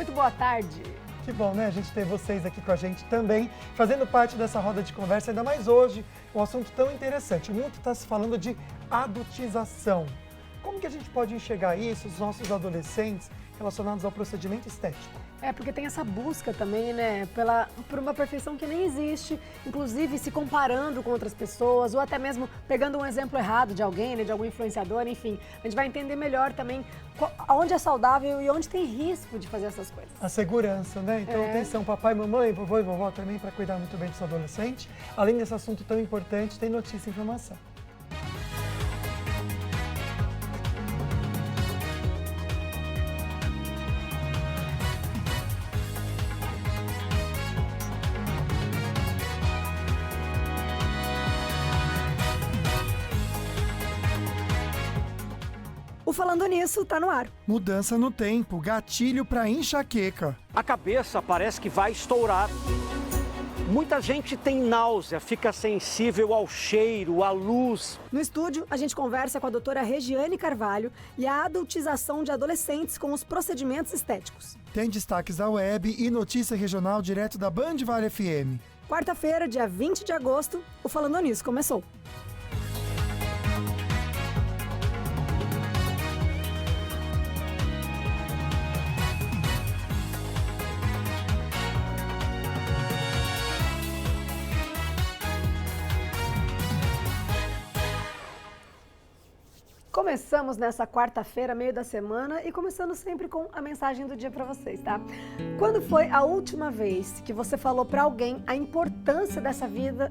muito boa tarde. Que bom, né? A gente ter vocês aqui com a gente também, fazendo parte dessa roda de conversa, ainda mais hoje, um assunto tão interessante. Muito está se falando de adultização. Como que a gente pode enxergar isso, os nossos adolescentes, relacionados ao procedimento estético? Porque tem essa busca também, né, por uma perfeição que nem existe, inclusive se comparando com outras pessoas, ou até mesmo pegando um exemplo errado de alguém, né, de algum influenciador, enfim. A gente vai entender melhor também onde é saudável e onde tem risco de fazer essas coisas. A segurança, né? Então, atenção, papai, mamãe, vovô e vovó também, para cuidar muito bem do seu adolescente. Além desse assunto tão importante, tem notícia e informação. O Falando Nisso tá no ar. Mudança no tempo, gatilho para enxaqueca. A cabeça parece que vai estourar. Muita gente tem náusea, fica sensível ao cheiro, à luz. No estúdio, a gente conversa com a doutora Regiane Carvalho e a adultização de adolescentes com os procedimentos estéticos. Tem destaques da web e notícia regional direto da Band Vale FM. Quarta-feira, dia 20 de agosto, o Falando Nisso começou. Começamos nessa quarta-feira, meio da semana, e começando sempre com a mensagem do dia para vocês, tá? Quando foi a última vez que você falou para alguém a importância dessa vida,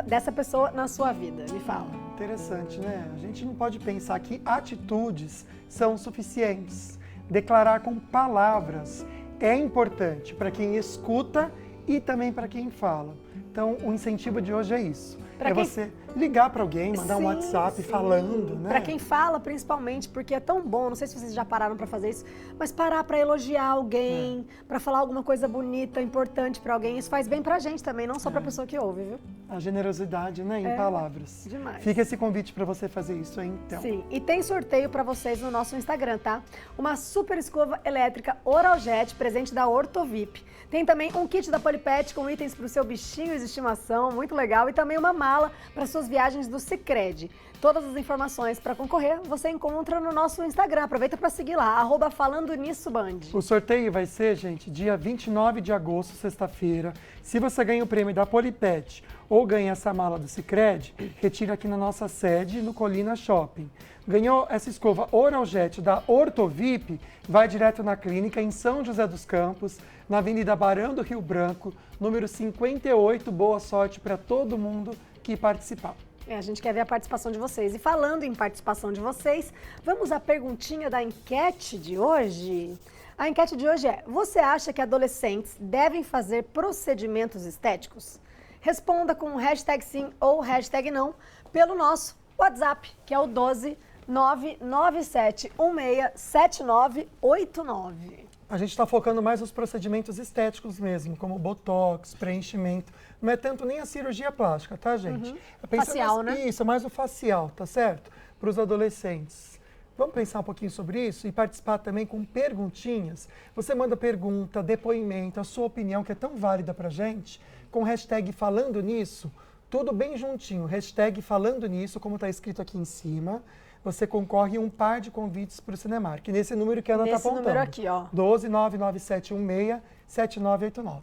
dessa pessoa na sua vida? Me fala. Interessante, né? A gente não pode pensar que atitudes são suficientes. Declarar com palavras é importante para quem escuta e também para quem fala. Então, o incentivo de hoje é isso. Você ligar para alguém, mandar um WhatsApp falando, né? Para quem fala, principalmente, porque é tão bom, não sei se vocês já pararam para fazer isso, mas parar para elogiar alguém, para falar alguma coisa bonita, importante para alguém, isso faz bem pra gente também, não só pra pessoa que ouve, viu? A generosidade, né, em palavras. Demais. Fica esse convite para você fazer isso, hein, então. Sim, e tem sorteio para vocês no nosso Instagram, tá? Uma super escova elétrica Oraljet, presente da Ortovip. Tem também um kit da Polipet com itens para o seu bichinho de estimação, muito legal, e também uma mala para suas viagens do Sicredi. Todas as informações para concorrer você encontra no nosso Instagram. Aproveita para seguir lá, @FalandoNissoBand. O sorteio vai ser, gente, dia 29 de agosto, sexta-feira. Se você ganha o prêmio da Polipet ou ganha essa mala do Sicredi, retira aqui na nossa sede, no Colina Shopping. Ganhou essa escova Oraljet da Ortovip, vai direto na clínica em São José dos Campos, na Avenida Barão do Rio Branco, número 58. Boa sorte para todo mundo que participar. A gente quer ver a participação de vocês. E falando em participação de vocês, vamos à perguntinha da enquete de hoje. A enquete de hoje é: você acha que adolescentes devem fazer procedimentos estéticos? Responda com hashtag sim ou hashtag não pelo nosso WhatsApp, que é o 12 997167989. A gente está focando mais nos procedimentos estéticos mesmo, como botox, preenchimento. Não é tanto nem a cirurgia plástica, tá, gente? Facial, né? Isso, é mais o facial, tá certo? Para os adolescentes. Vamos pensar um pouquinho sobre isso e participar também com perguntinhas. Você manda pergunta, depoimento, a sua opinião, que é tão válida pra gente, com hashtag Falando Nisso, tudo bem juntinho. Hashtag Falando Nisso, como está escrito aqui em cima. Você concorre um par de convites para o Cinemark. Nesse número que a Ana está apontando. Nesse número aqui, ó. 12 997167989.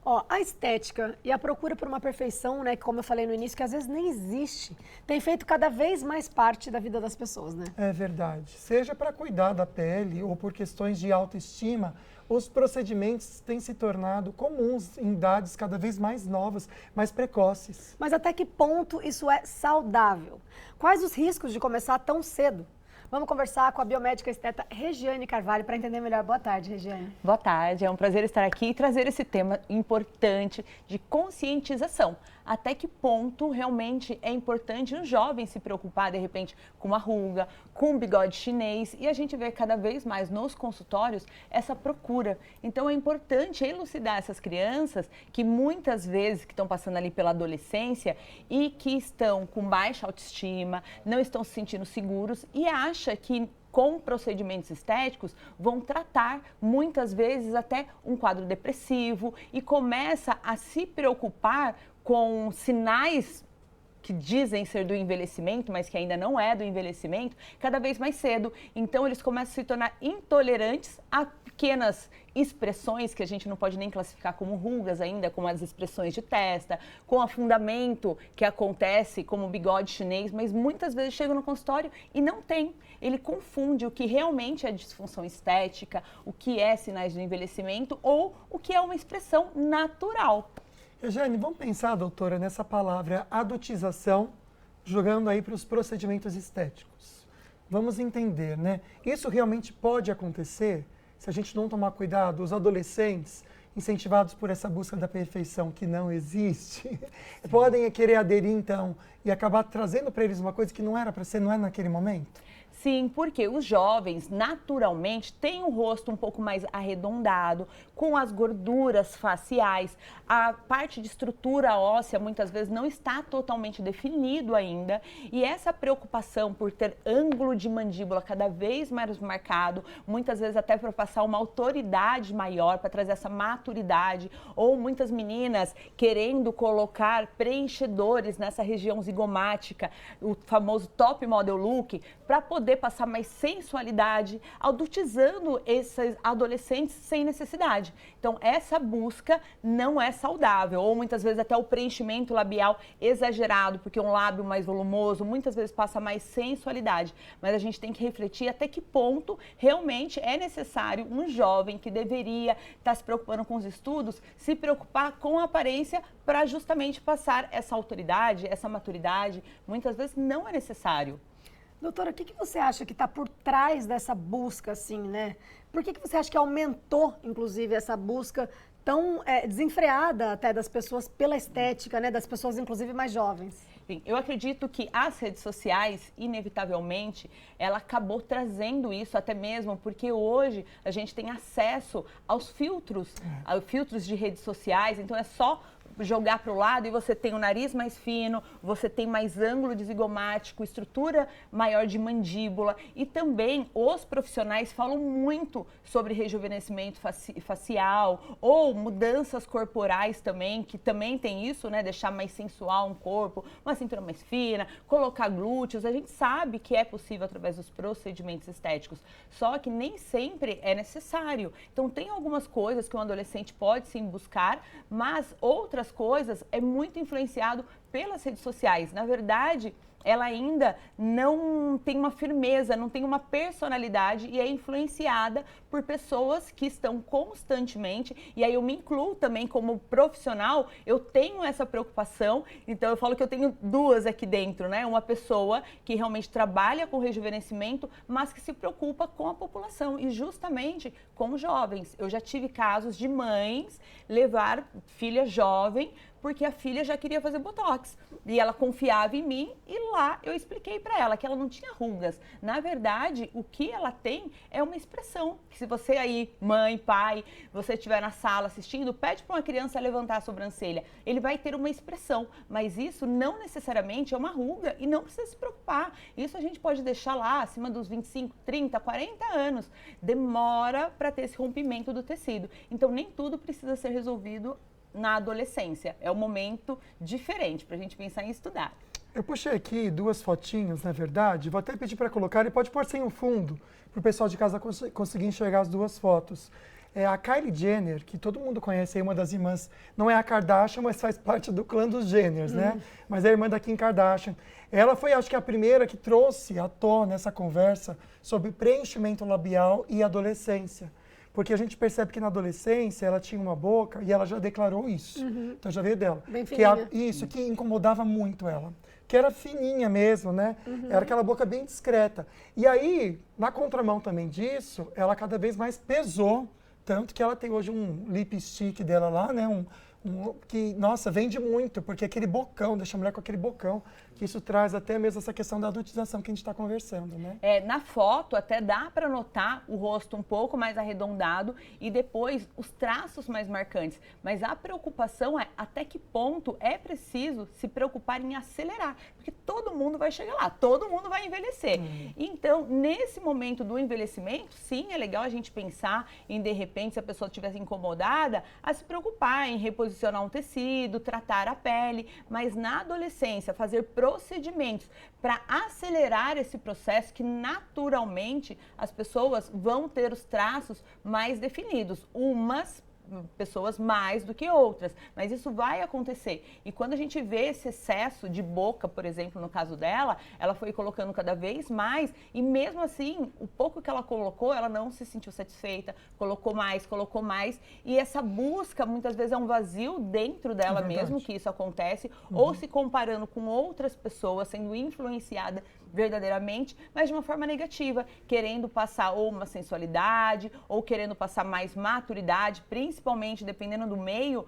Ó, a estética e a procura por uma perfeição, né, que como eu falei no início, que às vezes nem existe, tem feito cada vez mais parte da vida das pessoas, né? É verdade. Seja para cuidar da pele ou por questões de autoestima, os procedimentos têm se tornado comuns em idades cada vez mais novas, mais precoces. Mas até que ponto isso é saudável? Quais os riscos de começar tão cedo? Vamos conversar com a biomédica esteta Regiane Carvalho para entender melhor. Boa tarde, Regiane. Boa tarde, é um prazer estar aqui e trazer esse tema importante de conscientização. Até que ponto realmente é importante um jovem se preocupar, de repente, com uma ruga, com um bigode chinês, e a gente vê cada vez mais nos consultórios essa procura. Então é importante elucidar essas crianças que muitas vezes que estão passando ali pela adolescência e que estão com baixa autoestima, não estão se sentindo seguros e acha que com procedimentos estéticos vão tratar muitas vezes até um quadro depressivo e começa a se preocupar com sinais que dizem ser do envelhecimento, mas que ainda não é do envelhecimento, cada vez mais cedo. Então, eles começam a se tornar intolerantes a pequenas expressões que a gente não pode nem classificar como rugas ainda, como as expressões de testa, com afundamento que acontece como bigode chinês, mas muitas vezes chega no consultório e não tem. Ele confunde o que realmente é disfunção estética, o que é sinais do envelhecimento ou o que é uma expressão natural. Jane, vamos pensar, doutora, nessa palavra adultização, jogando aí para os procedimentos estéticos. Vamos entender, né? Isso realmente pode acontecer se a gente não tomar cuidado. Os adolescentes, incentivados por essa busca da perfeição que não existe, podem querer aderir, então, e acabar trazendo para eles uma coisa que não era para ser, não é naquele momento? Sim, porque os jovens, naturalmente, têm um rosto um pouco mais arredondado, com as gorduras faciais. A parte de estrutura óssea, muitas vezes, não está totalmente definido ainda. E essa preocupação por ter ângulo de mandíbula cada vez mais marcado, muitas vezes até para passar uma autoridade maior, para trazer essa maturidade. Ou muitas meninas querendo colocar preenchedores nessa região zigomática, o famoso top model look, para poder passar mais sensualidade, adultizando esses adolescentes sem necessidade. Então, essa busca não é saudável, ou muitas vezes até o preenchimento labial exagerado, porque um lábio mais volumoso muitas vezes passa mais sensualidade. Mas a gente tem que refletir até que ponto realmente é necessário um jovem que deveria estar se preocupando com os estudos, se preocupar com a aparência para justamente passar essa autoridade, essa maturidade. Muitas vezes não é necessário. Doutora, o que você acha que está por trás dessa busca, assim, né? Por que você acha que aumentou, inclusive, essa busca tão desenfreada até das pessoas pela estética, né? Das pessoas, inclusive, mais jovens? Bem, eu acredito que as redes sociais, inevitavelmente, ela acabou trazendo isso até mesmo porque hoje a gente tem acesso aos filtros de redes sociais, então é só jogar para o lado e você tem o nariz mais fino, você tem mais ângulo de zigomático, estrutura maior de mandíbula e também os profissionais falam muito sobre rejuvenescimento facial ou mudanças corporais também, que também tem isso, né, deixar mais sensual um corpo, uma cintura mais fina, colocar glúteos, a gente sabe que é possível através dos procedimentos estéticos, só que nem sempre é necessário. Então tem algumas coisas que um adolescente pode sim buscar, mas outras coisas é muito influenciado pelas redes sociais. Na verdade, ela ainda não tem uma firmeza, não tem uma personalidade e é influenciada por pessoas que estão constantemente, e aí eu me incluo também como profissional, eu tenho essa preocupação, então eu falo que eu tenho duas aqui dentro, né? Uma pessoa que realmente trabalha com rejuvenescimento, mas que se preocupa com a população e justamente com jovens. Eu já tive casos de mães levar filha jovem porque a filha já queria fazer botox e ela confiava em mim e lá eu expliquei para ela que ela não tinha rugas. Na verdade, o que ela tem é uma expressão, que se você aí, mãe, pai, você estiver na sala assistindo, pede para uma criança levantar a sobrancelha, ele vai ter uma expressão, mas isso não necessariamente é uma ruga e não precisa se preocupar. Isso a gente pode deixar lá acima dos 25, 30, 40 anos. Demora para ter esse rompimento do tecido. Então nem tudo precisa ser resolvido na adolescência. É um momento diferente para a gente pensar em estudar. Eu puxei aqui duas fotinhos, na verdade. Vou até pedir para colocar e pode pôr sem o fundo, para o pessoal de casa conseguir enxergar as duas fotos. É a Kylie Jenner, que todo mundo conhece, é uma das irmãs, não é a Kardashian, mas faz parte do clã dos Jenners, né? Mas é a irmã da Kim Kardashian. Ela foi, acho que, a primeira que trouxe à tona essa conversa sobre preenchimento labial e adolescência. Porque a gente percebe que na adolescência ela tinha uma boca e ela já declarou isso. Então já veio dela. Bem fininha. Isso, que incomodava muito ela. Que era fininha mesmo, né? Era aquela boca bem discreta. E aí, na contramão também disso, ela cada vez mais pesou. Tanto que ela tem hoje um lipstick dela lá, né? que, nossa, vende muito, porque aquele bocão, deixa a mulher com aquele bocão, que isso traz até mesmo essa questão da adultização que a gente está conversando, né? Na foto até dá para notar o rosto um pouco mais arredondado e depois os traços mais marcantes. Mas a preocupação é até que ponto é preciso se preocupar em acelerar, porque todo mundo vai chegar lá, todo mundo vai envelhecer. Então, nesse momento do envelhecimento, sim, é legal a gente pensar em, de repente, se a pessoa estivesse incomodada, a se preocupar em reposicionar um tecido, tratar a pele, mas na adolescência, fazer procedimentos para acelerar esse processo que naturalmente as pessoas vão ter os traços mais definidos, umas pessoas mais do que outras, mas isso vai acontecer. E quando a gente vê esse excesso de boca, por exemplo, no caso dela, ela foi colocando cada vez mais e mesmo assim, o pouco que ela colocou, ela não se sentiu satisfeita, colocou mais e essa busca muitas vezes é um vazio dentro dela mesmo que isso acontece, ou se comparando com outras pessoas, sendo influenciada verdadeiramente, mas de uma forma negativa, querendo passar ou uma sensualidade, ou querendo passar mais maturidade, principalmente dependendo do meio,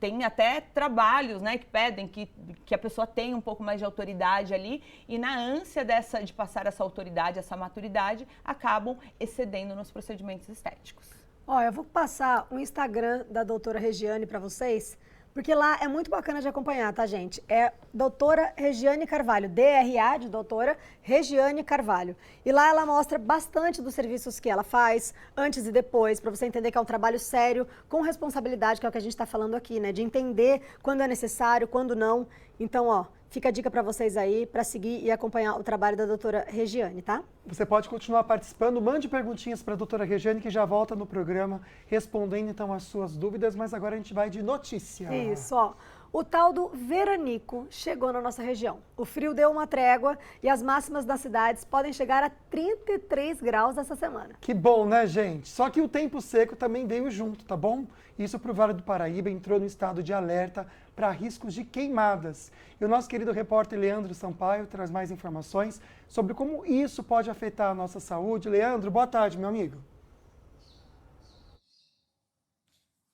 tem até trabalhos, né, que pedem que a pessoa tenha um pouco mais de autoridade ali, e na ânsia de passar essa autoridade, essa maturidade, acabam excedendo nos procedimentos estéticos. Ó, eu vou passar o Instagram da doutora Regiane para vocês, porque lá é muito bacana de acompanhar, tá, gente? É doutora Regiane Carvalho, DRA de doutora Regiane Carvalho. E lá ela mostra bastante dos serviços que ela faz, antes e depois, para você entender que é um trabalho sério, com responsabilidade, que é o que a gente está falando aqui, né? De entender quando é necessário, quando não. Então, ó, fica a dica para vocês aí, para seguir e acompanhar o trabalho da doutora Regiane, tá? Você pode continuar participando, mande perguntinhas para a doutora Regiane, que já volta no programa, respondendo então as suas dúvidas, mas agora a gente vai de notícia. Isso, ó. O tal do veranico chegou na nossa região. O frio deu uma trégua e as máximas das cidades podem chegar a 33 graus essa semana. Que bom, né, gente? Só que o tempo seco também veio junto, tá bom? Isso para o Vale do Paraíba entrou no estado de alerta para riscos de queimadas. E o nosso querido repórter Leandro Sampaio traz mais informações sobre como isso pode afetar a nossa saúde. Leandro, boa tarde, meu amigo.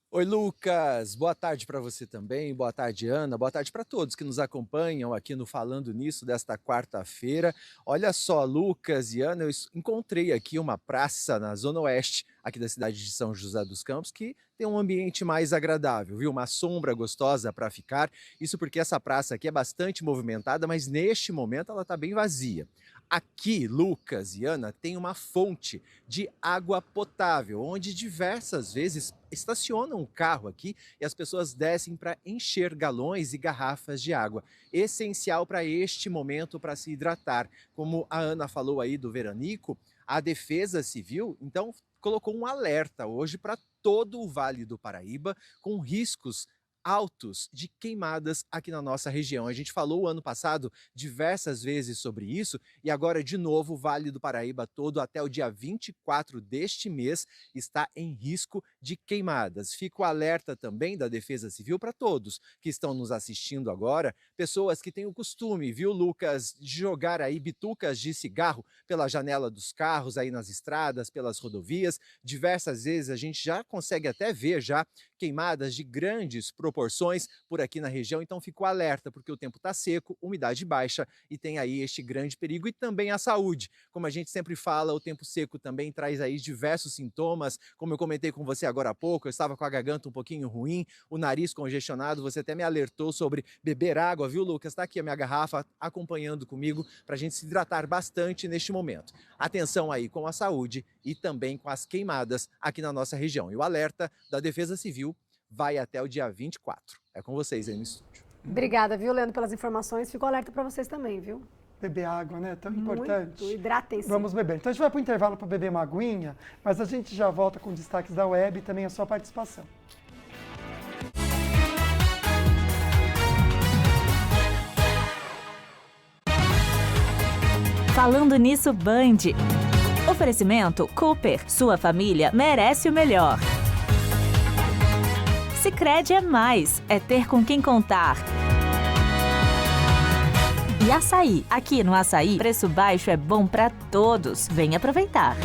Oi, Lucas. Boa tarde para você também. Boa tarde, Ana. Boa tarde para todos que nos acompanham aqui no Falando Nisso desta quarta-feira. Olha só, Lucas e Ana, eu encontrei aqui uma praça na Zona Oeste, aqui da cidade de São José dos Campos, que tem um ambiente mais agradável, viu? Uma sombra gostosa para ficar. Isso porque essa praça aqui é bastante movimentada, mas neste momento ela está bem vazia. Aqui, Lucas e Ana, tem uma fonte de água potável, onde diversas vezes estacionam o carro aqui e as pessoas descem para encher galões e garrafas de água. Essencial para este momento para se hidratar. Como a Ana falou aí do veranico, a Defesa Civil, então, colocou um alerta hoje para todo o Vale do Paraíba com riscos altos de queimadas aqui na nossa região. A gente falou ano passado diversas vezes sobre isso e agora de novo o Vale do Paraíba todo até o dia 24 deste mês está em risco de queimadas. Fica o alerta também da Defesa Civil para todos que estão nos assistindo agora, pessoas que têm o costume, viu, Lucas, de jogar aí bitucas de cigarro pela janela dos carros aí nas estradas, pelas rodovias. Diversas vezes a gente já consegue até ver já queimadas de grandes proporções por aqui na região, então fica o alerta, porque o tempo está seco, umidade baixa e tem aí este grande perigo e também a saúde. Como a gente sempre fala, o tempo seco também traz aí diversos sintomas, como eu comentei com você agora há pouco, eu estava com a garganta um pouquinho ruim, o nariz congestionado, você até me alertou sobre beber água, viu, Lucas? Está aqui a minha garrafa acompanhando comigo para a gente se hidratar bastante neste momento. Atenção aí com a saúde e também com as queimadas aqui na nossa região. E o alerta da Defesa Civil vai até o dia 24. É com vocês aí no estúdio. Obrigada, viu, Leandro, pelas informações. Fico alerta para vocês também, viu? Beber água, né? Tão importante. Muito, hidratem-se. Vamos beber. Então a gente vai para o intervalo para beber uma aguinha, mas a gente já volta com destaques da web e também a sua participação. Falando Nisso, Band. Oferecimento Cooper. Sua família merece o melhor. Sicredi é mais. É ter com quem contar. E açaí. Aqui no Açaí, preço baixo é bom para todos. Vem aproveitar.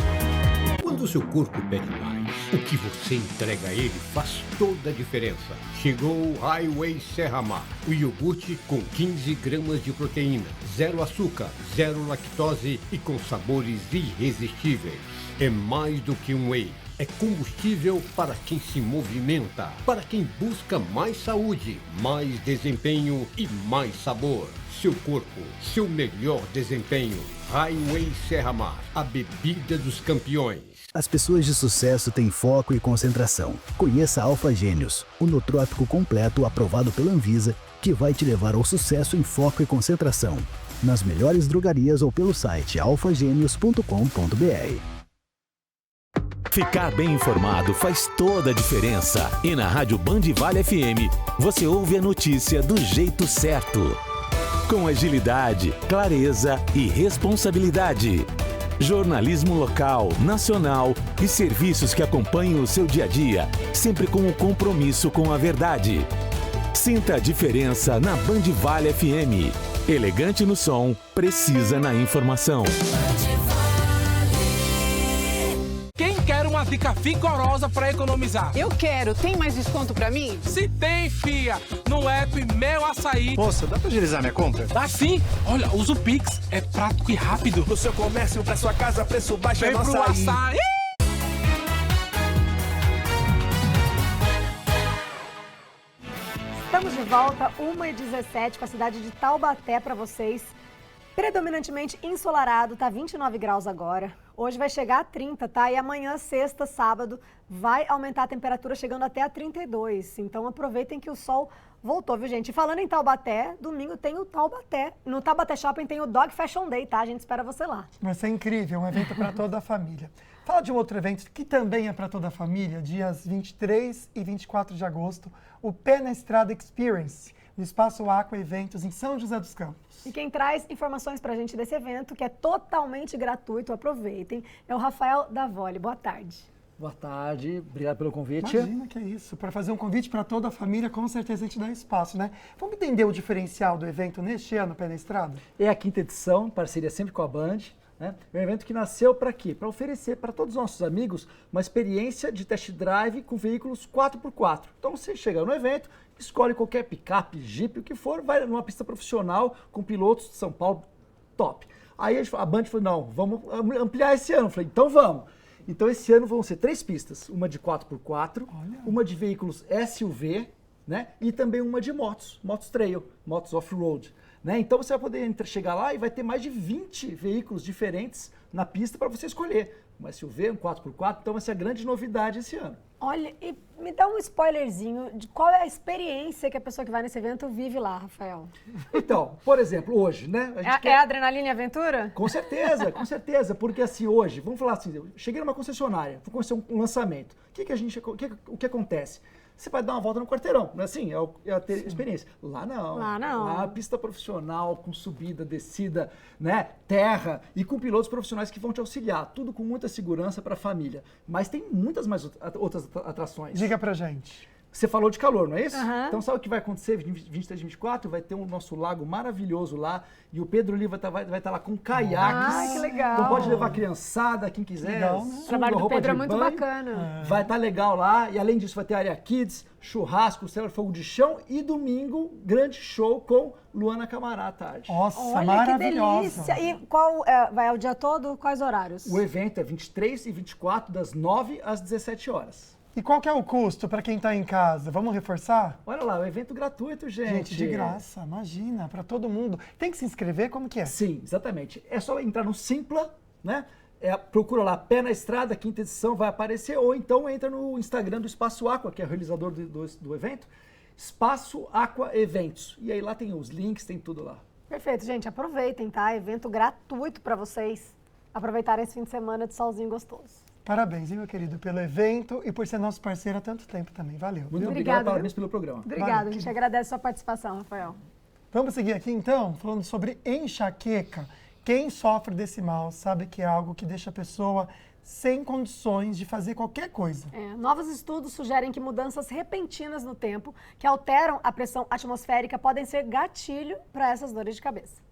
Quando o seu corpo pede mais, O que você entrega a ele faz toda a diferença. Chegou o Highway Serra-Mar, o iogurte com 15 gramas de proteína, 0 açúcar, 0 lactose e com sabores irresistíveis. É mais do que um whey. É combustível para quem se movimenta, para quem busca mais saúde, mais desempenho e mais sabor. Seu corpo, seu melhor desempenho. Highway Serra-Mar, a bebida dos campeões. As pessoas de sucesso têm foco e concentração. Conheça a Alpha Gênios, o nootrópico completo aprovado pela Anvisa, que vai te levar ao sucesso em foco e concentração. Nas melhores drogarias ou pelo site alfagenios.com.br. Ficar bem informado faz toda a diferença. E na Rádio Band Vale FM, você ouve a notícia do jeito certo. Com agilidade, clareza e responsabilidade. Jornalismo local, nacional e serviços que acompanham o seu dia a dia, sempre com o compromisso com a verdade. Sinta a diferença na Band Vale FM. Elegante no som, precisa na informação. Quem quer uma dica vigorosa para economizar? Eu quero. Tem mais desconto para mim? Se tem, fia. No app Meu Açaí. Moça, dá para agilizar minha compra? Dá sim. Olha, usa o Pix. É prático e rápido. No seu comércio, para sua casa, preço baixo. Vem pro Açaí. Estamos de volta, 1h17, com a cidade de Taubaté para vocês. Predominantemente ensolarado, tá 29 graus agora. Hoje vai chegar a 30, tá? E amanhã, sexta, sábado, vai aumentar a temperatura chegando até a 32. Então aproveitem que o sol voltou, viu, gente? E falando em Taubaté, domingo tem o Taubaté. No Taubaté Shopping tem o Dog Fashion Day, tá? A gente espera você lá. Vai ser incrível, um evento para toda a família. Fala de um outro evento que também é para toda a família, dias 23 e 24 de agosto, o Pé na Estrada Experience, no Espaço Aqua Eventos, em São José dos Campos. E quem traz informações pra gente desse evento, que é totalmente gratuito, aproveitem, é o Rafael Davoli. Boa tarde. Boa tarde, obrigado pelo convite. Imagina que é isso, para fazer um convite para toda a família, com certeza a gente dá espaço, né? Vamos entender o diferencial do evento neste ano, Pé na Estrada? É a 5ª edição, parceria sempre com a Band. É um evento que nasceu para quê? Para oferecer para todos os nossos amigos uma experiência de test drive com veículos 4x4. Então você chega no evento, escolhe qualquer picape, jipe, o que for, vai numa pista profissional com pilotos de São Paulo top. Aí a Band falou, não, vamos ampliar esse ano. Eu falei, então vamos. Então esse ano vão ser 3 pistas, uma de 4x4, uma de veículos SUV, né? E também uma de motos trail, motos off-road. Né? Então você vai poder chegar lá e vai ter mais de 20 veículos diferentes na pista para você escolher. Um SUV, um 4x4, então vai ser a grande novidade esse ano. Olha, e me dá um spoilerzinho de qual é a experiência que a pessoa que vai nesse evento vive lá, Rafael. Então, por exemplo, hoje, né? É adrenalina e aventura? Com certeza, porque assim, hoje, vamos falar assim, eu cheguei numa concessionária, vou conhecer um lançamento. O que acontece? Você vai dar uma volta no quarteirão, não é assim? É a ter experiência. Lá não. Lá a pista profissional, com subida, descida, né? Terra e com pilotos profissionais que vão te auxiliar. Tudo com muita segurança para a família. Mas tem muitas mais outras atrações. Diga pra gente. Você falou de calor, não é isso? Uhum. Então sabe o que vai acontecer? 23 e 24 vai ter o nosso lago maravilhoso lá e o Pedro Oliva vai estar lá com caiaques. Ai, que legal. Então pode levar a criançada, quem quiser. Legal, né? O trabalho do Pedro é muito bacana. Vai estar legal lá e além disso vai ter área kids, churrasco, célula de fogo de chão e domingo, grande show com Luana Camará à tarde. Nossa, olha, maravilhosa. Que delícia. E qual vai o dia todo? Quais horários? O evento é 23 e 24, das 9 às 17 horas. E qual que é o custo para quem está em casa? Vamos reforçar? Olha lá, o evento gratuito, gente. Gente, de graça, imagina, para todo mundo. Tem que se inscrever, como que é? Sim, exatamente. É só entrar no Simpla, né? Procura lá, Pé na Estrada, 5ª edição, vai aparecer, ou então entra no Instagram do Espaço Aqua, que é o realizador do evento, Espaço Aqua Eventos. E aí lá tem os links, tem tudo lá. Perfeito, gente, aproveitem, tá? Evento gratuito para vocês aproveitarem esse fim de semana de solzinho gostoso. Parabéns, hein, meu querido, pelo evento e por ser nosso parceiro há tanto tempo também. Valeu. Muito obrigado, parabéns pelo programa. Obrigada, a gente agradece a sua participação, Rafael. Vamos seguir aqui, então, falando sobre enxaqueca. Quem sofre desse mal sabe que é algo que deixa a pessoa sem condições de fazer qualquer coisa. Novos estudos sugerem que mudanças repentinas no tempo, que alteram a pressão atmosférica, podem ser gatilho para essas dores de cabeça.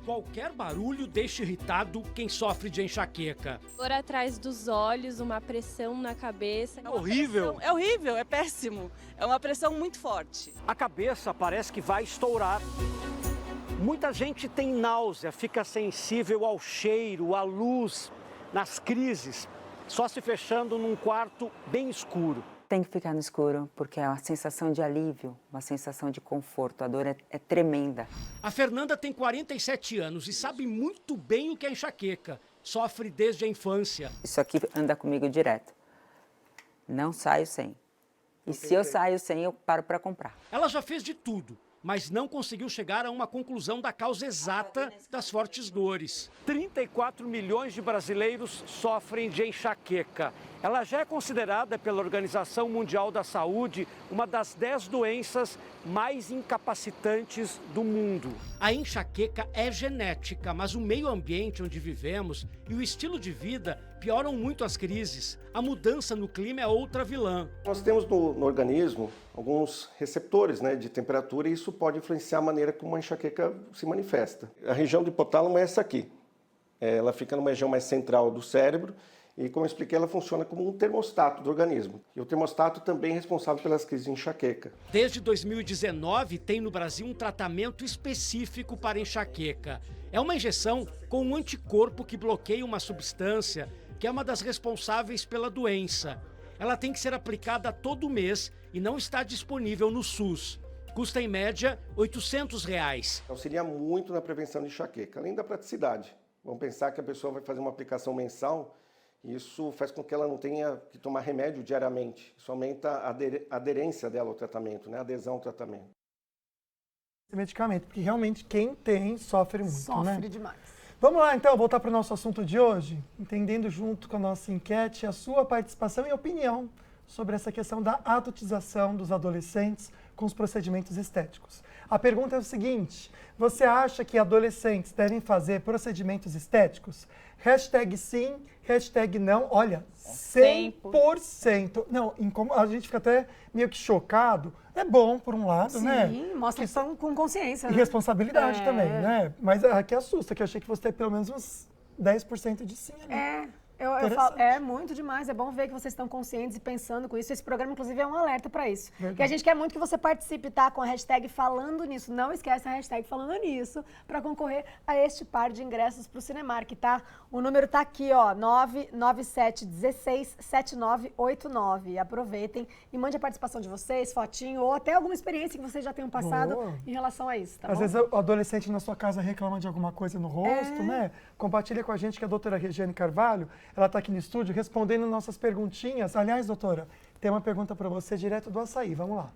Qualquer barulho deixa irritado quem sofre de enxaqueca. Dor atrás dos olhos, uma pressão na cabeça. É horrível. É horrível, é péssimo. É uma pressão muito forte. A cabeça parece que vai estourar. Muita gente tem náusea, fica sensível ao cheiro, à luz, nas crises, só se fechando num quarto bem escuro. Tem que ficar no escuro, porque é uma sensação de alívio, uma sensação de conforto. A dor é tremenda. A Fernanda tem 47 anos e sabe muito bem o que é enxaqueca. Sofre desde a infância. Isso aqui anda comigo direto. Não saio sem. E se eu saio sem, eu paro para comprar. Ela já fez de tudo, mas não conseguiu chegar a uma conclusão da causa exata das fortes dores. 34 milhões de brasileiros sofrem de enxaqueca. Ela já é considerada pela Organização Mundial da Saúde uma das 10 doenças mais incapacitantes do mundo. A enxaqueca é genética, mas o meio ambiente onde vivemos e o estilo de vida pioram muito as crises. A mudança no clima é outra vilã. Nós temos no organismo alguns receptores, né, de temperatura, e isso pode influenciar a maneira como a enxaqueca se manifesta. A região do hipotálamo é essa aqui. Ela fica numa região mais central do cérebro e, como eu expliquei, ela funciona como um termostato do organismo. E o termostato também é responsável pelas crises de enxaqueca. Desde 2019, tem no Brasil um tratamento específico para enxaqueca. É uma injeção com um anticorpo que bloqueia uma substância que é uma das responsáveis pela doença. Ela tem que ser aplicada todo mês e não está disponível no SUS. Custa, em média, R$ 800. Auxilia muito na prevenção de enxaqueca, além da praticidade. Vamos pensar que a pessoa vai fazer uma aplicação mensal, e isso faz com que ela não tenha que tomar remédio diariamente. Isso aumenta a aderência dela ao tratamento, né? A adesão ao tratamento. Esse medicamento, porque realmente quem tem sofre muito, Sofre demais. Vamos lá, então, voltar para o nosso assunto de hoje, entendendo junto com a nossa enquete a sua participação e opinião sobre essa questão da adultização dos adolescentes com os procedimentos estéticos. A pergunta é o seguinte: você acha que adolescentes devem fazer procedimentos estéticos? Hashtag sim, hashtag não. Olha, 100%. Não, a gente fica até meio que chocado. É bom, por um lado, né? Sim, mostra que estão com consciência. E responsabilidade também, né? Mas aqui assusta, que eu achei que você tem pelo menos uns 10% de sim ali. Eu falo, é muito demais, é bom ver que vocês estão conscientes e pensando com isso. Esse programa, inclusive, é um alerta para isso. Verdade. E a gente quer muito que você participe, tá? Com a hashtag falando nisso. Não esquece a hashtag falando nisso para concorrer a este par de ingressos para o Cinemark, tá? O número tá aqui, ó, 997167989. Aproveitem e mande a participação de vocês, fotinho, ou até alguma experiência que vocês já tenham passado em relação a isso, tá bom? Às vezes o adolescente na sua casa reclama de alguma coisa no rosto, né? Compartilha com a gente que a doutora Regiane Carvalho, ela está aqui no estúdio respondendo nossas perguntinhas. Aliás, doutora, tem uma pergunta para você direto do Açaí. Vamos lá.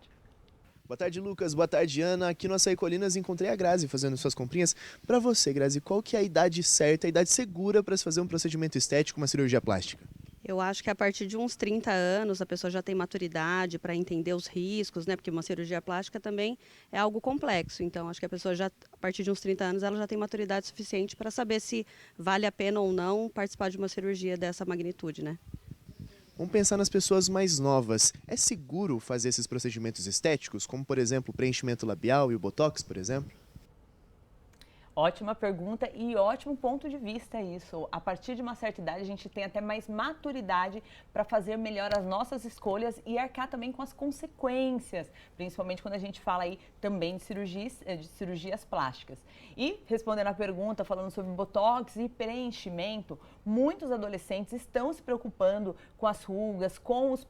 Boa tarde, Lucas. Boa tarde, Ana. Aqui no Açaí Colinas encontrei a Grazi fazendo suas comprinhas. Para você, Grazi, qual que é a idade certa, a idade segura para se fazer um procedimento estético, uma cirurgia plástica? Eu acho que a partir de uns 30 anos a pessoa já tem maturidade para entender os riscos, né? Porque uma cirurgia plástica também é algo complexo. Então, acho que a pessoa já, a partir de uns 30 anos, ela já tem maturidade suficiente para saber se vale a pena ou não participar de uma cirurgia dessa magnitude, né? Vamos pensar nas pessoas mais novas. É seguro fazer esses procedimentos estéticos, como, por exemplo, o preenchimento labial e o botox, por exemplo? Ótima pergunta e ótimo ponto de vista isso. A partir de uma certa idade, a gente tem até mais maturidade para fazer melhor as nossas escolhas e arcar também com as consequências, principalmente quando a gente fala aí também de cirurgias plásticas. E respondendo a pergunta, falando sobre botox e preenchimento, muitos adolescentes estão se preocupando com as rugas, com os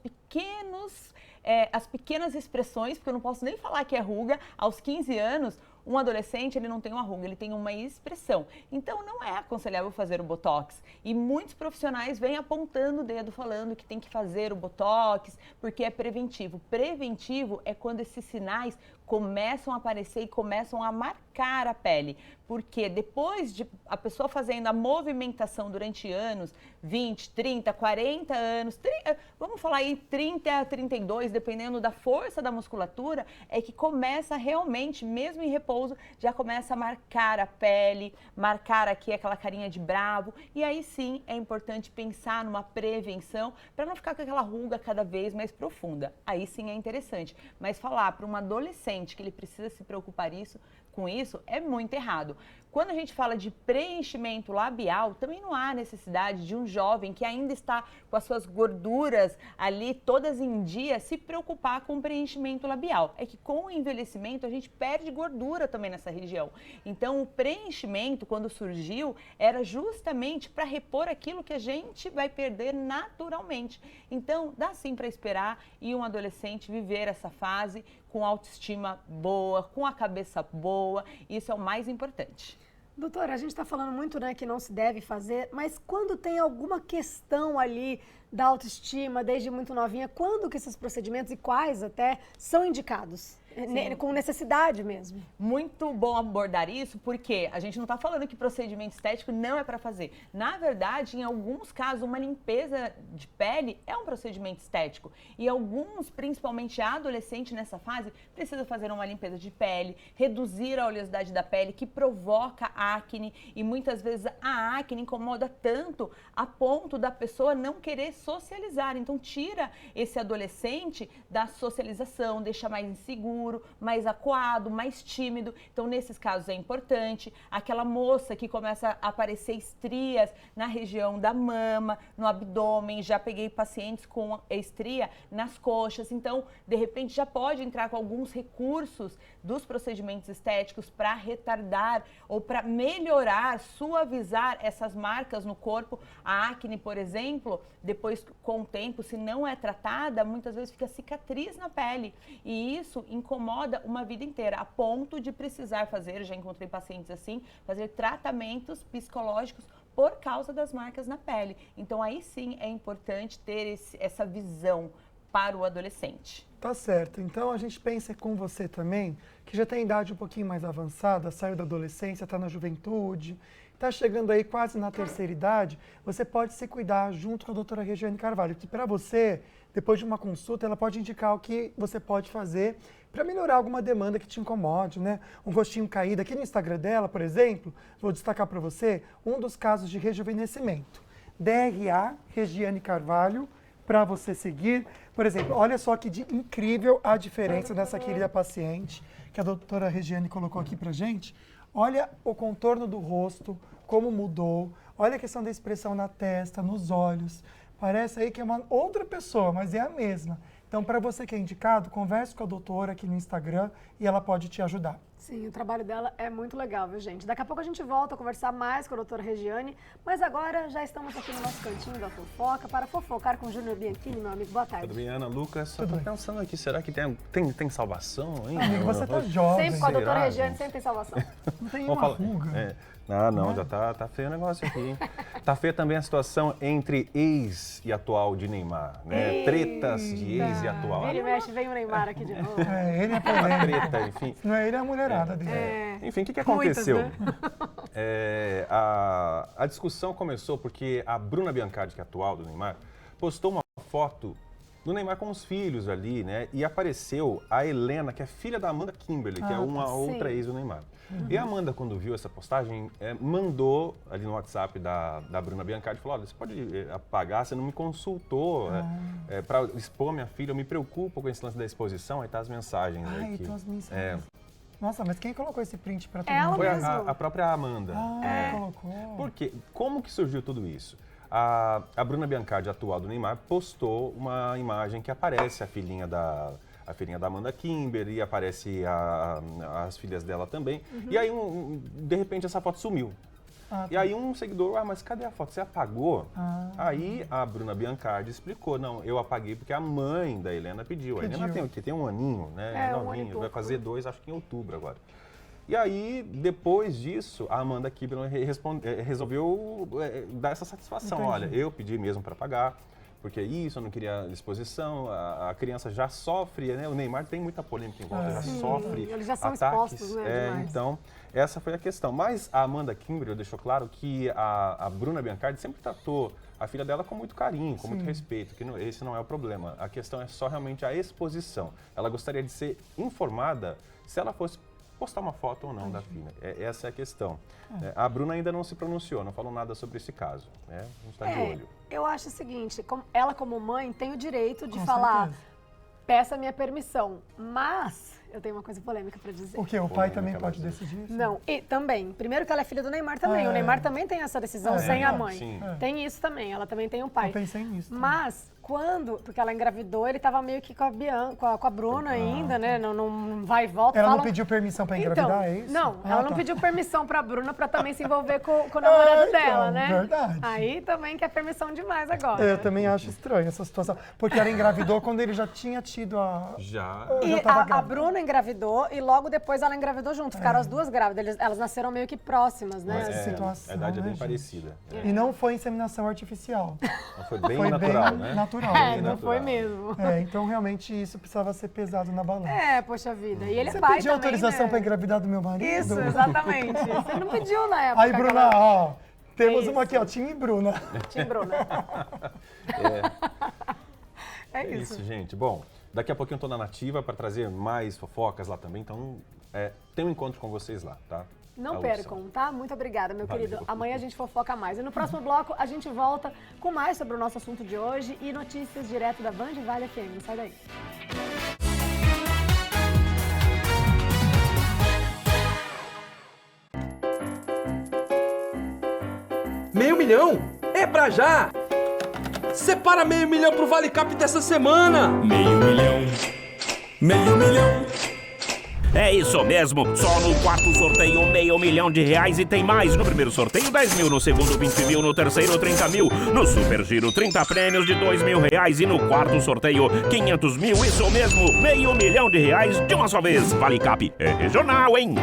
as pequenas expressões, porque eu não posso nem falar que é ruga. Aos 15 anos, um adolescente, ele não tem uma ruga, ele tem uma expressão. Então, não é aconselhável fazer o botox. E muitos profissionais vêm apontando o dedo, falando que tem que fazer o botox, porque é preventivo. Preventivo é quando esses sinais começam a aparecer e começam a marcar a pele. Porque depois de a pessoa fazendo a movimentação durante anos, 20, 30, 40 anos, vamos falar aí 30 a 32, dependendo da força da musculatura, é que começa realmente, mesmo em repouso, já começa a marcar a pele, marcar aqui aquela carinha de bravo. E aí sim é importante pensar numa prevenção para não ficar com aquela ruga cada vez mais profunda. Aí sim é interessante. Mas falar para um adolescente que ele precisa se preocupar com isso é muito errado. Quando a gente fala de preenchimento labial, também não há necessidade de um jovem que ainda está com as suas gorduras ali todas em dia se preocupar com o preenchimento labial. É que com o envelhecimento a gente perde gordura também nessa região. Então o preenchimento, quando surgiu, era justamente para repor aquilo que a gente vai perder naturalmente. Então dá sim para esperar e um adolescente viver essa fase com autoestima boa, com a cabeça boa, isso é o mais importante. Doutora, a gente está falando muito, né, que não se deve fazer, mas quando tem alguma questão ali da autoestima, desde muito novinha, quando que esses procedimentos e quais até são indicados? Com necessidade mesmo. Muito bom abordar isso, porque a gente não está falando que procedimento estético não é para fazer. Na verdade, em alguns casos, uma limpeza de pele é um procedimento estético. E alguns, principalmente adolescentes nessa fase, precisam fazer uma limpeza de pele, reduzir a oleosidade da pele, que provoca acne. E muitas vezes a acne incomoda tanto a ponto da pessoa não querer socializar. Então, tira esse adolescente da socialização, deixa mais inseguro, mais acuado, mais tímido. Então, nesses casos é importante. Aquela moça que começa a aparecer estrias na região da mama, no abdômen, já peguei pacientes com estria nas coxas. Então, de repente, já pode entrar com alguns recursos dos procedimentos estéticos para retardar ou para melhorar, suavizar essas marcas no corpo. A acne, por exemplo, depois, com o tempo, se não é tratada, muitas vezes fica cicatriz na pele. E isso incomoda uma vida inteira, a ponto de precisar fazer, já encontrei pacientes assim, fazer tratamentos psicológicos por causa das marcas na pele. Então aí sim é importante ter essa visão para o adolescente. Tá certo. Então a gente pensa com você também, que já tem idade um pouquinho mais avançada, saiu da adolescência, está na juventude, está chegando aí quase na terceira idade, você pode se cuidar junto com a doutora Regiane Carvalho, que para você, depois de uma consulta, ela pode indicar o que você pode fazer para melhorar alguma demanda que te incomode, né? Um rostinho caído. Aqui no Instagram dela, por exemplo, vou destacar para você um dos casos de rejuvenescimento. DRA Regiane Carvalho, para você seguir. Por exemplo, olha só que incrível a diferença dessa querida paciente que a doutora Regiane colocou aqui pra gente. Olha o contorno do rosto, como mudou. Olha a questão da expressão na testa, nos olhos. Parece aí que é uma outra pessoa, mas é a mesma. Então, para você que é indicado, converse com a doutora aqui no Instagram e ela pode te ajudar. Sim, o trabalho dela é muito legal, viu, gente? Daqui a pouco a gente volta a conversar mais com a doutora Regiane, mas agora já estamos aqui no nosso cantinho da fofoca para fofocar com o Júnior Bianchini, meu amigo. Boa tarde. Tudo bem, Ana, Lucas? Só tô pensando aqui, será que tem salvação ainda? Amigo, você tá jovem. Sempre com a doutora Regiane, sempre tem salvação. Não tem uma ruga. Não, já tá feio o negócio aqui, hein? Tá feia também a situação entre ex e atual de Neymar, né? Eita. Tretas de ex e atual. Ele mexe, vem o Neymar aqui de novo. Ele é Uma polêmico. treta, enfim. Não é ele, é a mulherada dele. Enfim, o que aconteceu? Muitas, né? A discussão começou porque a Bruna Biancardi, que é atual do Neymar, postou uma foto do Neymar com os filhos ali, né? E apareceu a Helena, que é filha da Amanda Kimberly, que é uma outra ex do Neymar. E a Amanda, quando viu essa postagem, mandou ali no WhatsApp da Bruna Biancardi, falou, olha, você pode apagar, você não me consultou para expor minha filha, eu me preocupo com esse lance da exposição, aí tá as mensagens aqui. Então as mensagens. Nossa, mas quem colocou esse print para todo Ela mundo? Foi mesmo. a própria Amanda. Colocou. Por quê? Como que surgiu tudo isso? A Bruna Biancardi, atual do Neymar, postou uma imagem que aparece a filhinha da Amanda Kimberly, e aparece as filhas dela também. E aí, de repente, essa foto sumiu. E aí um seguidor, mas cadê a foto? Você apagou? Aí a Bruna Biancardi explicou, não, eu apaguei porque a mãe da Helena pediu. A Helena tem um aninho, né? Novinho, vai fazer 2, acho que em outubro agora. E aí, depois disso, a Amanda Kimberly resolveu dar essa satisfação. Entendi. Olha, eu pedi mesmo para pagar, porque isso, eu não queria exposição, a criança já sofre, né? O Neymar tem muita polêmica em volta, já sofre eles já são ataques. expostos, né? Demais. Então, essa foi a questão. Mas a Amanda Kimberly deixou claro que a Bruna Biancardi sempre tratou a filha dela com muito carinho, com muito respeito, que esse não é o problema. A questão é só realmente a exposição. Ela gostaria de ser informada se ela fosse postar uma foto ou não da filha. Essa é a questão. A Bruna ainda não se pronunciou, não falou nada sobre esse caso. Né? A gente está de olho. Eu acho o seguinte, ela como mãe tem o direito de falar, peça minha permissão, mas eu tenho uma coisa polêmica pra dizer. O quê? O pai também pode decidir isso? Não, e também. Primeiro que ela é filha do Neymar também. O Neymar também tem essa decisão sem a mãe. Sim. Tem isso também, ela também tem um pai. Eu pensei nisso. Mas, porque ela engravidou, ele tava meio que com a Bianca, com a Bruna ainda, né? Não vai e volta. Ela não pediu permissão pra engravidar, é isso? Não, ela não pediu permissão pra Bruna pra também se envolver com o namorado dela, né? Verdade. Aí também quer permissão demais agora. Eu também acho estranho essa situação. Porque ela engravidou quando ele já tinha tido a... E a Bruna engravidou e logo depois ela engravidou junto. Ficaram as duas grávidas. Elas nasceram meio que próximas, né? A idade é bem parecida. E não foi inseminação artificial. Foi bem natural, né? Natural. Não foi mesmo. Então realmente isso precisava ser pesado na balança. Poxa vida. E ele Você é pai pediu também, autorização né? pra engravidar do meu marido? Isso, exatamente. Você não pediu na época. Aí, Bruna, ó, temos uma aqui, ó, time Bruna. Time Bruna. É isso, gente. Bom, daqui a pouquinho eu tô na Nativa para trazer mais fofocas lá também, então tem um encontro com vocês lá, tá? Não percam, tá? Muito obrigada, meu querido. Amanhã a gente fofoca mais. E no próximo bloco a gente volta com mais sobre o nosso assunto de hoje e notícias direto da Band Vale FM. Não sai daí. Meio milhão? É pra já! Separa meio milhão pro Vale Cap dessa semana! Meio milhão. Meio milhão. É isso mesmo, só no quarto sorteio R$500 mil e tem mais. No primeiro sorteio 10 mil, no segundo 20 mil, no terceiro 30 mil, no super giro 30 prêmios de R$2.000 e no quarto sorteio 500 mil, isso mesmo, R$500 mil de uma só vez. Vale Cap é regional, hein?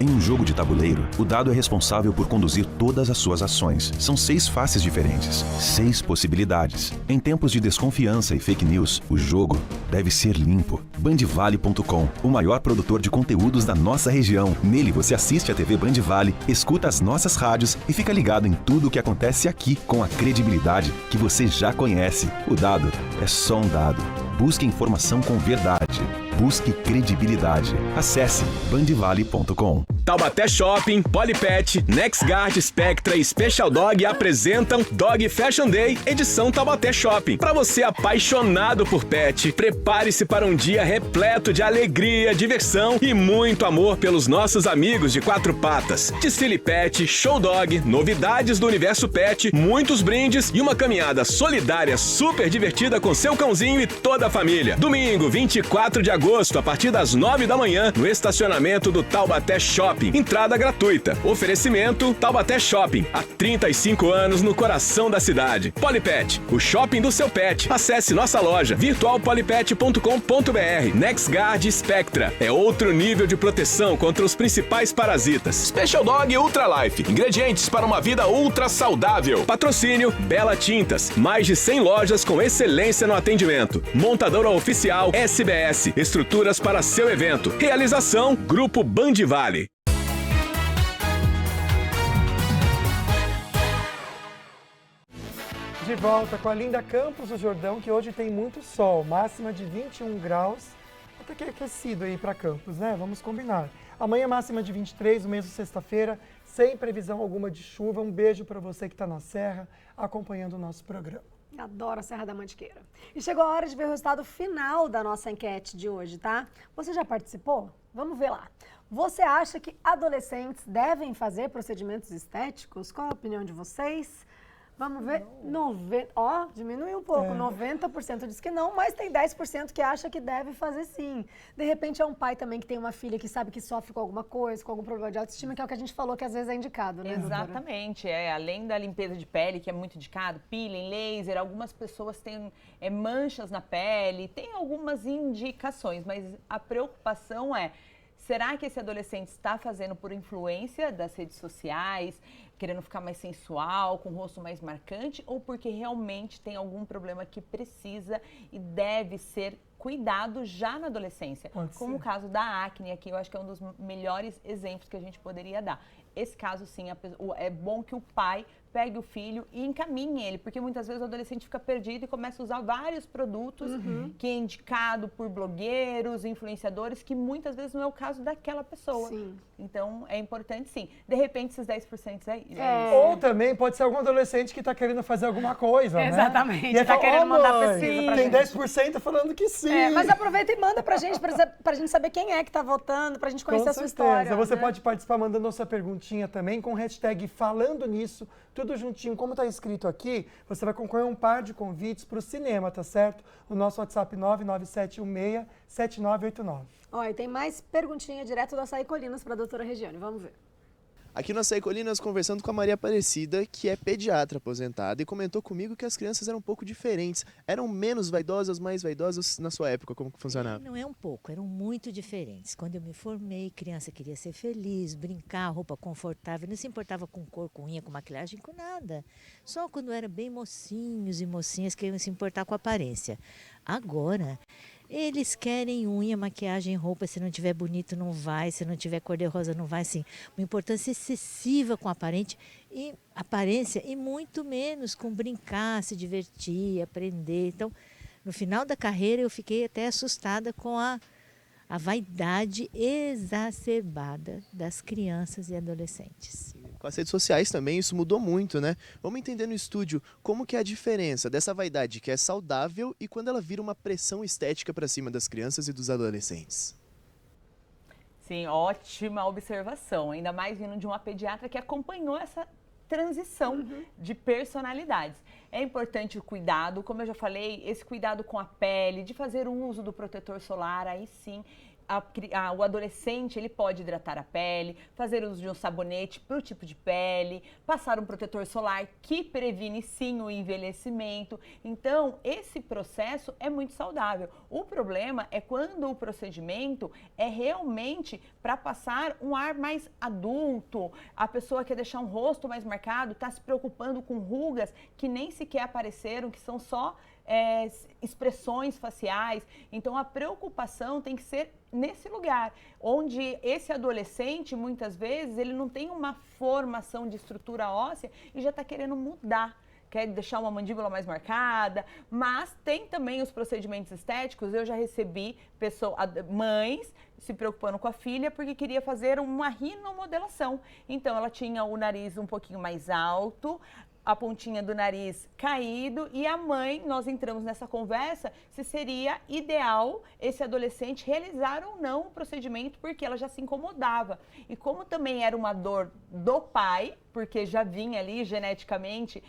Em um jogo de tabuleiro, o dado é responsável por conduzir todas as suas ações. São 6 faces diferentes, 6 possibilidades. Em tempos de desconfiança e fake news, o jogo deve ser limpo. Bandvale.com, o maior produtor de conteúdos da nossa região. Nele você assiste a TV Band Vale, escuta as nossas rádios e fica ligado em tudo o que acontece aqui com a credibilidade que você já conhece. O dado é só um dado. Busque informação com verdade. Busque credibilidade. Acesse bandvale.com. Taubaté Shopping, Polipet, NexGuard, Spectra e Special Dog apresentam Dog Fashion Day, edição Taubaté Shopping. Para você apaixonado por pet, prepare-se para um dia repleto de alegria, diversão e muito amor pelos nossos amigos de 4 patas. Desfile Pet, Show Dog, novidades do universo pet, muitos brindes e uma caminhada solidária super divertida com seu cãozinho e toda a família. Domingo, 24 de agosto, a partir das 9 da manhã, no estacionamento do Taubaté Shopping. Entrada gratuita. Oferecimento Taubaté Shopping. Há 35 anos no coração da cidade. Polipet, o shopping do seu pet. Acesse nossa loja virtualpolipet.com.br. NexGuard Spectra. É outro nível de proteção contra os principais parasitas. Special Dog Ultra Life. Ingredientes para uma vida ultra saudável. Patrocínio Bela Tintas. Mais de 100 lojas com excelência no atendimento. Montadora oficial SBS. Estruturas para seu evento. Realização Grupo Band Vale. De volta com a linda Campos do Jordão, que hoje tem muito sol, máxima de 21 graus, até que é aquecido aí para Campos, né? Vamos combinar. Amanhã máxima de 23, no mesmo sexta-feira, sem previsão alguma de chuva. Um beijo para você que está na Serra, acompanhando o nosso programa. Adoro a Serra da Mantiqueira. E chegou a hora de ver o resultado final da nossa enquete de hoje, tá? Você já participou? Vamos ver lá. Você acha que adolescentes devem fazer procedimentos estéticos? Qual a opinião de vocês? Vamos ver, diminuiu um pouco, 90% diz que não, mas tem 10% que acha que deve fazer sim. De repente é um pai também que tem uma filha que sabe que sofre com alguma coisa, com algum problema de autoestima, que é o que a gente falou que às vezes é indicado, né, Exatamente, além da limpeza de pele, que é muito indicado, peeling, laser, algumas pessoas têm manchas na pele, tem algumas indicações, mas a preocupação é, será que esse adolescente está fazendo por influência das redes sociais, querendo ficar mais sensual, com o rosto mais marcante, ou porque realmente tem algum problema que precisa e deve ser cuidado já na adolescência? Como o caso da acne aqui, eu acho que é um dos melhores exemplos que a gente poderia dar. Esse caso, sim, é bom que o pai pegue o filho e encaminhe ele, porque muitas vezes o adolescente fica perdido e começa a usar vários produtos que é indicado por blogueiros, influenciadores, que muitas vezes não é o caso daquela pessoa. Sim. Então, é importante sim. De repente, esses 10% aí... Ou também pode ser algum adolescente que está querendo fazer alguma coisa, né? Exatamente. E aí Tá fala, querendo mandar mãe, pesquisa pra tem gente. 10% falando que sim. Mas aproveita e manda pra gente gente saber quem é que tá votando, pra gente conhecer Com a sua certeza. história. Você né? pode participar mandando a sua perguntinha também com o hashtag falando nisso, tudo juntinho. Como está escrito aqui, você vai concorrer a um par de convites para o cinema, tá certo? O nosso WhatsApp 997167989. Ó, e tem mais perguntinha direto do Açaí Colinas para a doutora Regiane. Vamos ver. Aqui no Açaí Colinas, conversando com a Maria Aparecida, que é pediatra aposentada, e comentou comigo que as crianças eram um pouco diferentes. Eram menos vaidosas, mais vaidosas na sua época? Como que funcionava? Não é um pouco, eram muito diferentes. Quando eu me formei, criança queria ser feliz, brincar, roupa confortável, não se importava com cor, com unha, com maquilhagem, com nada. Só quando eram bem mocinhos e mocinhas que iam se importar com a aparência. Agora... eles querem unha, maquiagem, roupa, se não tiver bonito não vai, se não tiver cor-de-rosa não vai, assim, uma importância excessiva com a aparência e muito menos com brincar, se divertir, aprender. Então, no final da carreira eu fiquei até assustada com a vaidade exacerbada das crianças e adolescentes. Com as redes sociais também isso mudou muito, né? Vamos entender no estúdio como que é a diferença dessa vaidade que é saudável e quando ela vira uma pressão estética para cima das crianças e dos adolescentes. Sim, ótima observação. Ainda mais vindo de uma pediatra que acompanhou essa transição de personalidades. É importante o cuidado, como eu já falei, esse cuidado com a pele, de fazer o uso do protetor solar, aí sim... o adolescente ele pode hidratar a pele, fazer uso de um sabonete para o tipo de pele, passar um protetor solar que previne sim o envelhecimento. Então, esse processo é muito saudável. O problema é quando o procedimento é realmente para passar um ar mais adulto, a pessoa quer deixar um rosto mais marcado, está se preocupando com rugas que nem sequer apareceram, que são só expressões faciais. Então, a preocupação tem que ser nesse lugar, onde esse adolescente, muitas vezes, ele não tem uma formação de estrutura óssea e já está querendo mudar. Quer deixar uma mandíbula mais marcada, mas tem também os procedimentos estéticos. Eu já recebi mães se preocupando com a filha porque queria fazer uma rinomodelação. Então, ela tinha o nariz um pouquinho mais alto, a pontinha do nariz caído e a mãe, nós entramos nessa conversa se seria ideal esse adolescente realizar ou não o procedimento porque ela já se incomodava. E como também era uma dor do pai, porque já vinha ali geneticamente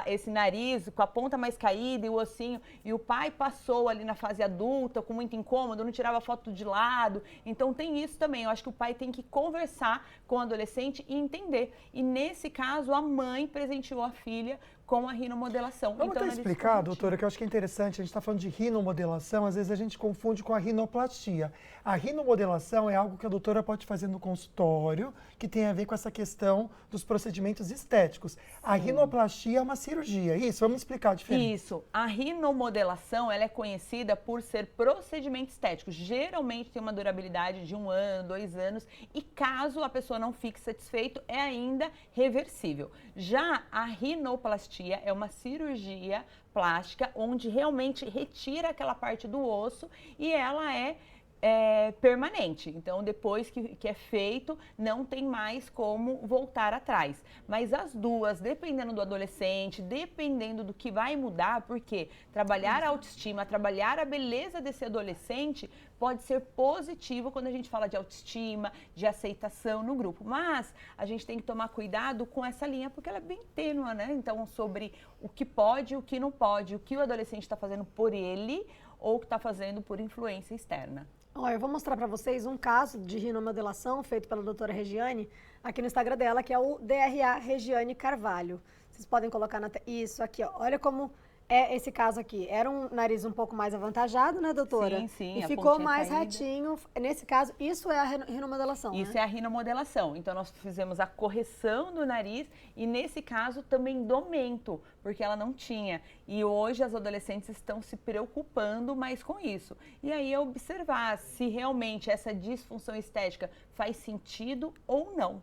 esse nariz com a ponta mais caída e o ossinho, e o pai passou ali na fase adulta com muito incômodo, não tirava foto de lado, então tem isso também. Eu acho que o pai tem que conversar com o adolescente e entender. E nesse caso, a mãe presenteou a filha com a rinomodelação. Vamos então, até explicar, doutora, que eu acho que é interessante, a gente está falando de rinomodelação, às vezes a gente confunde com a rinoplastia. A rinomodelação é algo que a doutora pode fazer no consultório, que tem a ver com essa questão dos procedimentos estéticos. Sim. A rinoplastia é uma cirurgia, isso? Vamos explicar a diferença. Isso. A rinomodelação, ela é conhecida por ser procedimento estético. Geralmente tem uma durabilidade de 1 ano, 2 anos, e caso a pessoa não fique satisfeito, é ainda reversível. Já a rinoplastia é uma cirurgia plástica onde realmente retira aquela parte do osso e ela é permanente. Então, depois que é feito, não tem mais como voltar atrás. Mas as duas, dependendo do adolescente, dependendo do que vai mudar, porque trabalhar a autoestima, trabalhar a beleza desse adolescente pode ser positivo quando a gente fala de autoestima, de aceitação no grupo. Mas a gente tem que tomar cuidado com essa linha, porque ela é bem tênue, né? Então, sobre o que pode e o que não pode, o que o adolescente está fazendo por ele ou o que está fazendo por influência externa. Olha, eu vou mostrar para vocês um caso de rinomodelação feito pela doutora Regiane aqui no Instagram dela, que é o DRA Regiane Carvalho. Vocês podem colocar na isso aqui, ó. Olha como é esse caso aqui. Era um nariz um pouco mais avantajado, né, doutora? Sim, sim. E ficou mais retinho. Nesse caso, isso é a rinomodelação, Isso né? é a rinomodelação. Então, nós fizemos a correção do nariz e, nesse caso, também do mento, porque ela não tinha. E hoje as adolescentes estão se preocupando mais com isso. E aí é observar se realmente essa disfunção estética faz sentido ou não.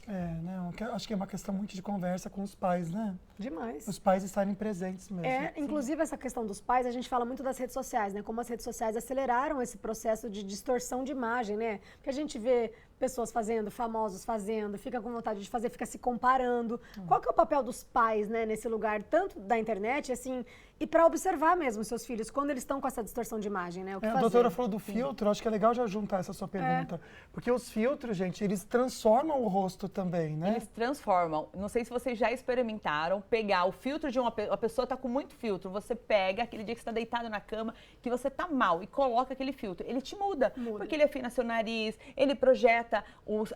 Né? Acho que é uma questão muito de conversa com os pais, né? Demais. Os pais estarem presentes mesmo. Inclusive essa questão dos pais, a gente fala muito das redes sociais, né? Como as redes sociais aceleraram esse processo de distorção de imagem, né? Porque a gente vê pessoas fazendo, famosos fazendo, fica com vontade de fazer, fica se comparando. Qual que é o papel dos pais, né, nesse lugar, tanto da internet, assim, e para observar mesmo os seus filhos, quando eles estão com essa distorção de imagem, né? O que A fazer? doutora falou do filtro, acho que é legal já juntar essa sua pergunta. Porque os filtros, gente, eles transformam o rosto também, né? Eles transformam. Não sei se vocês já experimentaram pegar o filtro de uma pessoa tá com muito filtro, você pega aquele dia que você está deitado na cama, que você tá mal e coloca aquele filtro. Ele te muda. Porque ele afina seu nariz, ele projeta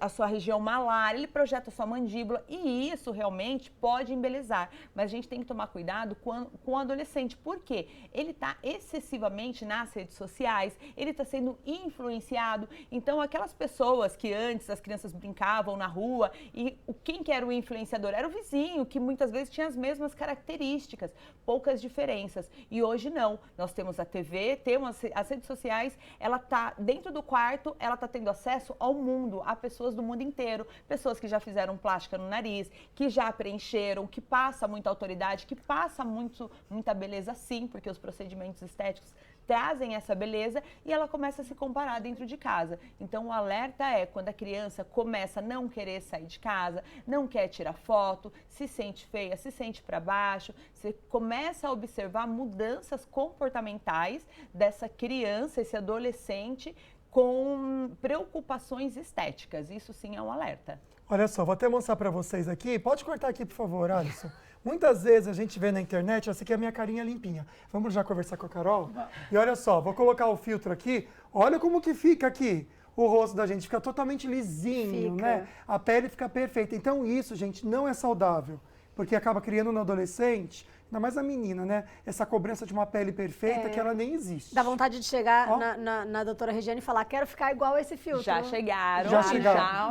a sua região malar, ele projeta a sua mandíbula e isso realmente pode embelezar. Mas a gente tem que tomar cuidado com o adolescente. Por quê? Ele está excessivamente nas redes sociais, ele está sendo influenciado. Então, aquelas pessoas que antes as crianças brincavam na rua e quem que era o influenciador? Era o vizinho, que muitas vezes tinha as mesmas características, poucas diferenças. E hoje não. Nós temos a TV, temos as redes sociais, ela está dentro do quarto, ela está tendo acesso ao mundo, a pessoas do mundo inteiro, pessoas que já fizeram plástica no nariz, que já preencheram, que passa muita autoridade, que passa muita beleza sim, porque os procedimentos estéticos trazem essa beleza e ela começa a se comparar dentro de casa. Então o alerta é quando a criança começa a não querer sair de casa, não quer tirar foto, se sente feia, se sente para baixo, você começa a observar mudanças comportamentais dessa criança, esse adolescente com preocupações estéticas. Isso sim é um alerta. Olha só, vou até mostrar para vocês aqui. Pode cortar aqui, por favor, Alisson. Muitas vezes a gente vê na internet, essa aqui é a minha carinha limpinha. Vamos já conversar com a Carol? E olha só, vou colocar o filtro aqui. Olha como que fica aqui. O rosto da gente fica totalmente lisinho, né? A pele fica perfeita. Então isso, gente, não é saudável. Porque acaba criando no adolescente, ainda mais a menina, né? Essa cobrança de uma pele perfeita que ela nem existe. Dá vontade de chegar na doutora Regiane e falar, quero ficar igual a esse filtro. Já chegaram, já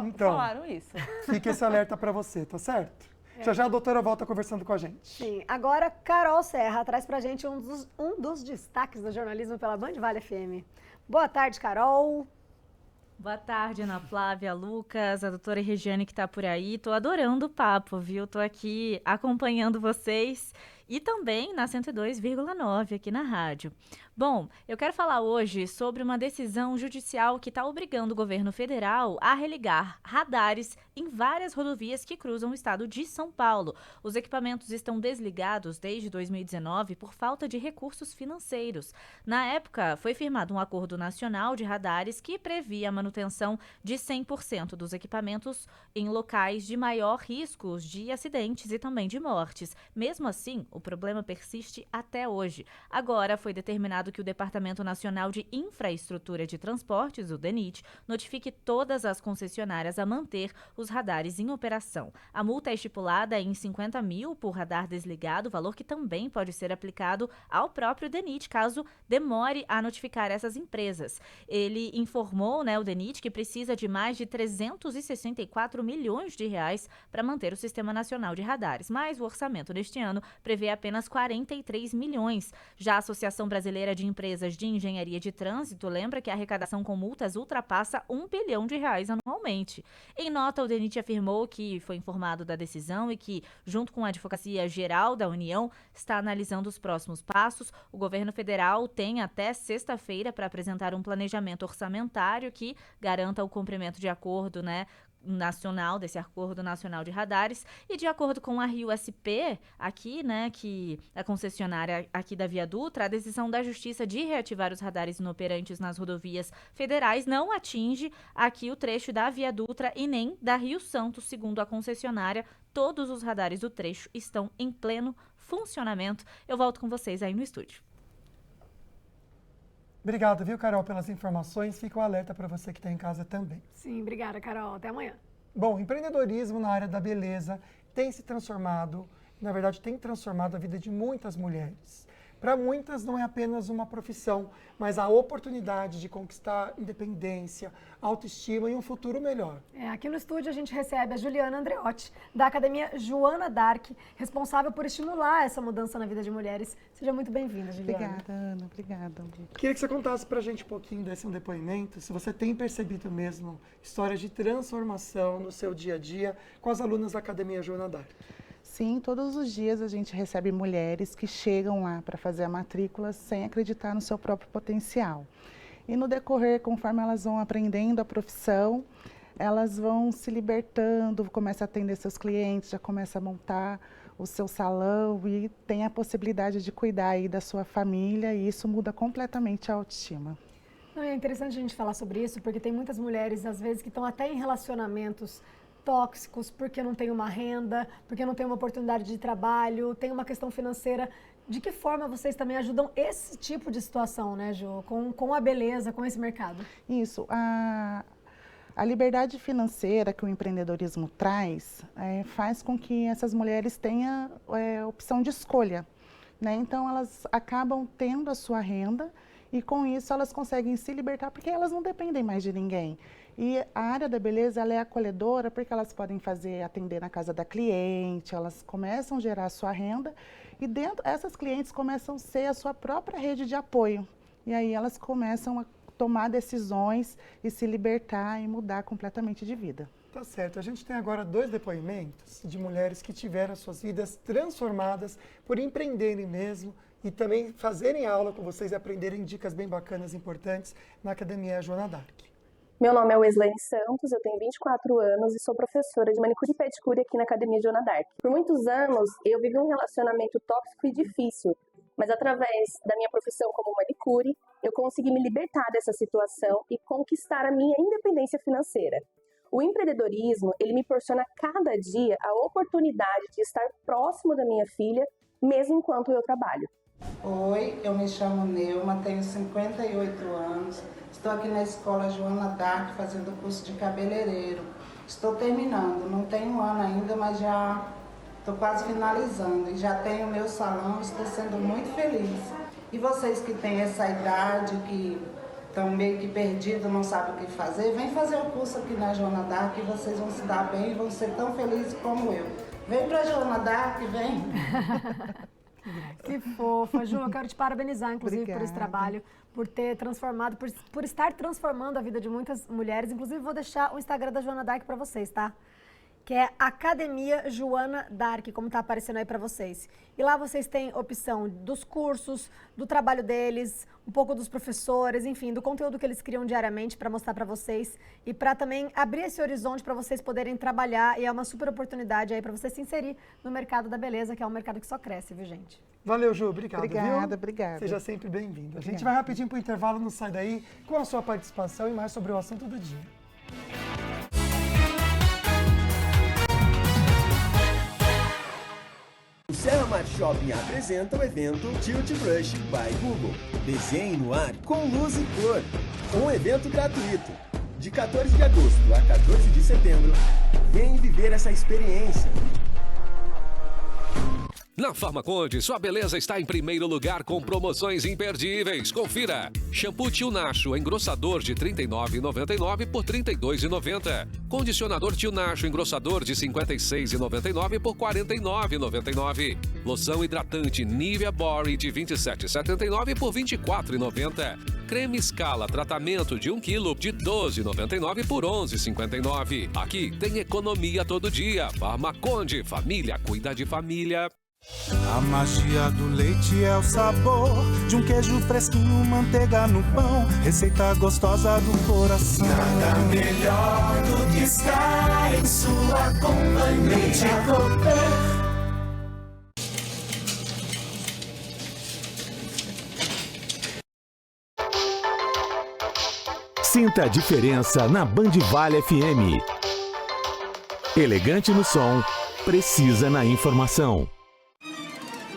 então, falaram isso. Fica esse alerta para você, tá certo? Já a doutora volta conversando com a gente. Sim. Agora, Carol Serra traz pra gente um dos destaques do jornalismo pela Band Vale FM. Boa tarde, Carol. Boa tarde, Ana Flávia, Lucas, a doutora Regiane que tá por aí. Tô adorando o papo, viu? Tô aqui acompanhando vocês e também na 102,9 aqui na rádio. Bom, eu quero falar hoje sobre uma decisão judicial que está obrigando o governo federal a religar radares em várias rodovias que cruzam o estado de São Paulo. Os equipamentos estão desligados desde 2019 por falta de recursos financeiros. Na época, foi firmado um acordo nacional de radares que previa a manutenção de 100% dos equipamentos em locais de maior risco de acidentes e também de mortes. Mesmo assim, o problema persiste até hoje. Agora foi determinado que o Departamento Nacional de Infraestrutura de Transportes, o DENIT, notifique todas as concessionárias a manter os radares em operação. A multa é estipulada em 50 mil por radar desligado, valor que também pode ser aplicado ao próprio DENIT, caso demore a notificar essas empresas. Ele informou, o DENIT, que precisa de mais de 364 milhões de reais para manter o Sistema Nacional de Radares, mas o orçamento deste ano prevê apenas 43 milhões. Já a Associação Brasileira de Empresas de Engenharia de Trânsito lembra que a arrecadação com multas ultrapassa R$1 bilhão anualmente. Em nota, o DENIT afirmou que foi informado da decisão e que, junto com a Advocacia Geral da União, está analisando os próximos passos. O governo federal tem até sexta-feira para apresentar um planejamento orçamentário que garanta o cumprimento de acordo, nacional, desse Acordo Nacional de Radares, e de acordo com a RioSP, aqui, que a concessionária aqui da Via Dutra, a decisão da Justiça de reativar os radares inoperantes nas rodovias federais não atinge aqui o trecho da Via Dutra e nem da Rio Santos, segundo a concessionária. Todos os radares do trecho estão em pleno funcionamento. Eu volto com vocês aí no estúdio. Obrigado, viu, Carol, pelas informações. Fica o alerta para você que está em casa também. Sim, obrigada, Carol. Até amanhã. Bom, empreendedorismo na área da beleza tem se transformado, na verdade, tem transformado a vida de muitas mulheres. para muitas não é apenas uma profissão, mas a oportunidade de conquistar independência, autoestima e um futuro melhor. Aqui no estúdio a gente recebe a Juliana Andreotti, da Academia Joana d'Arc, responsável por estimular essa mudança na vida de mulheres. Seja muito bem-vinda, Juliana. Obrigada, Ana. Obrigada. Queria que você contasse para a gente um pouquinho desse depoimento, se você tem percebido mesmo histórias de transformação no seu dia a dia com as alunas da Academia Joana d'Arc. Sim, todos os dias a gente recebe mulheres que chegam lá para fazer a matrícula sem acreditar no seu próprio potencial. E no decorrer, conforme elas vão aprendendo a profissão, elas vão se libertando, começam a atender seus clientes, já começa a montar o seu salão e tem a possibilidade de cuidar aí da sua família, e isso muda completamente a autoestima. É interessante a gente falar sobre isso, porque tem muitas mulheres, às vezes, que estão até em relacionamentos tóxicos, porque não tem uma renda, porque não tem uma oportunidade de trabalho, tem uma questão financeira. De que forma vocês também ajudam esse tipo de situação, né, Ju? Com a beleza, com esse mercado? Isso. A liberdade financeira que o empreendedorismo traz faz com que essas mulheres tenham opção de escolha, né? Então, elas acabam tendo a sua renda e, com isso, elas conseguem se libertar, porque elas não dependem mais de ninguém. E a área da beleza, ela é acolhedora, porque elas podem atender na casa da cliente, elas começam a gerar a sua renda, e essas clientes começam a ser a sua própria rede de apoio. E aí elas começam a tomar decisões e se libertar e mudar completamente de vida. Tá certo. A gente tem agora 2 depoimentos de mulheres que tiveram suas vidas transformadas por empreenderem mesmo e também fazerem aula com vocês e aprenderem dicas bem bacanas e importantes na Academia Joana d'Arc. Meu nome é Weslane Santos, eu tenho 24 anos e sou professora de manicure e pedicure aqui na Academia Joana d'Arc. Por muitos anos, eu vivi um relacionamento tóxico e difícil, mas através da minha profissão como manicure, eu consegui me libertar dessa situação e conquistar a minha independência financeira. O empreendedorismo, ele me proporciona cada dia a oportunidade de estar próximo da minha filha, mesmo enquanto eu trabalho. Oi, eu me chamo Neuma, tenho 58 anos, estou aqui na Escola Joana d'Arc fazendo curso de cabeleireiro. Estou terminando, não tenho um ano ainda, mas já estou quase finalizando e já tenho meu salão, estou sendo muito feliz. E vocês que têm essa idade, que estão meio que perdidos, não sabem o que fazer, vem fazer o curso aqui na Joana d'Arc e vocês vão se dar bem e vão ser tão felizes como eu. Vem para a Joana d'Arc, vem! Que fofa, Ju, eu quero te parabenizar, inclusive, Obrigada. por esse trabalho, por ter transformado, por estar transformando a vida de muitas mulheres. Inclusive, vou deixar o Instagram da Joana d'Arc para vocês, tá? Que é Academia Joana d'Arc, como tá aparecendo aí para vocês. E lá vocês têm opção dos cursos, do trabalho deles, um pouco dos professores, enfim, do conteúdo que eles criam diariamente para mostrar para vocês e para também abrir esse horizonte para vocês poderem trabalhar, e é uma super oportunidade aí para você se inserir no mercado da beleza, que é um mercado que só cresce, viu, gente? Valeu, Ju. Obrigado, Obrigada, viu? obrigada. Seja sempre bem-vindo. A gente Obrigada. vai rapidinho para o intervalo, não sai daí, com a sua participação e mais sobre o assunto do dia. O Serra Mar Shopping apresenta o evento Tilt Brush by Google. Desenhe no ar com luz e cor. Um evento gratuito. De 14 de agosto a 14 de setembro, vem viver essa experiência. Na Farmaconde, sua beleza está em primeiro lugar com promoções imperdíveis. Confira. Shampoo Tio Nacho engrossador de R$ 39,99 por R$ 32,90. Condicionador Tio Nacho engrossador de R$ 56,99 por R$ 49,99. Loção hidratante Nivea Body de R$ 27,79 por R$ 24,90. Creme Scala tratamento de 1 kg de R$ 12,99 por R$ 11,59. Aqui tem economia todo dia. Farmaconde, família cuida de família. A magia do leite é o sabor de um queijo fresquinho, manteiga no pão, receita gostosa do coração. Nada melhor do que estar em sua companhia. Leite Cooper. Sinta a diferença na Band Vale FM. Elegante no som, precisa na informação.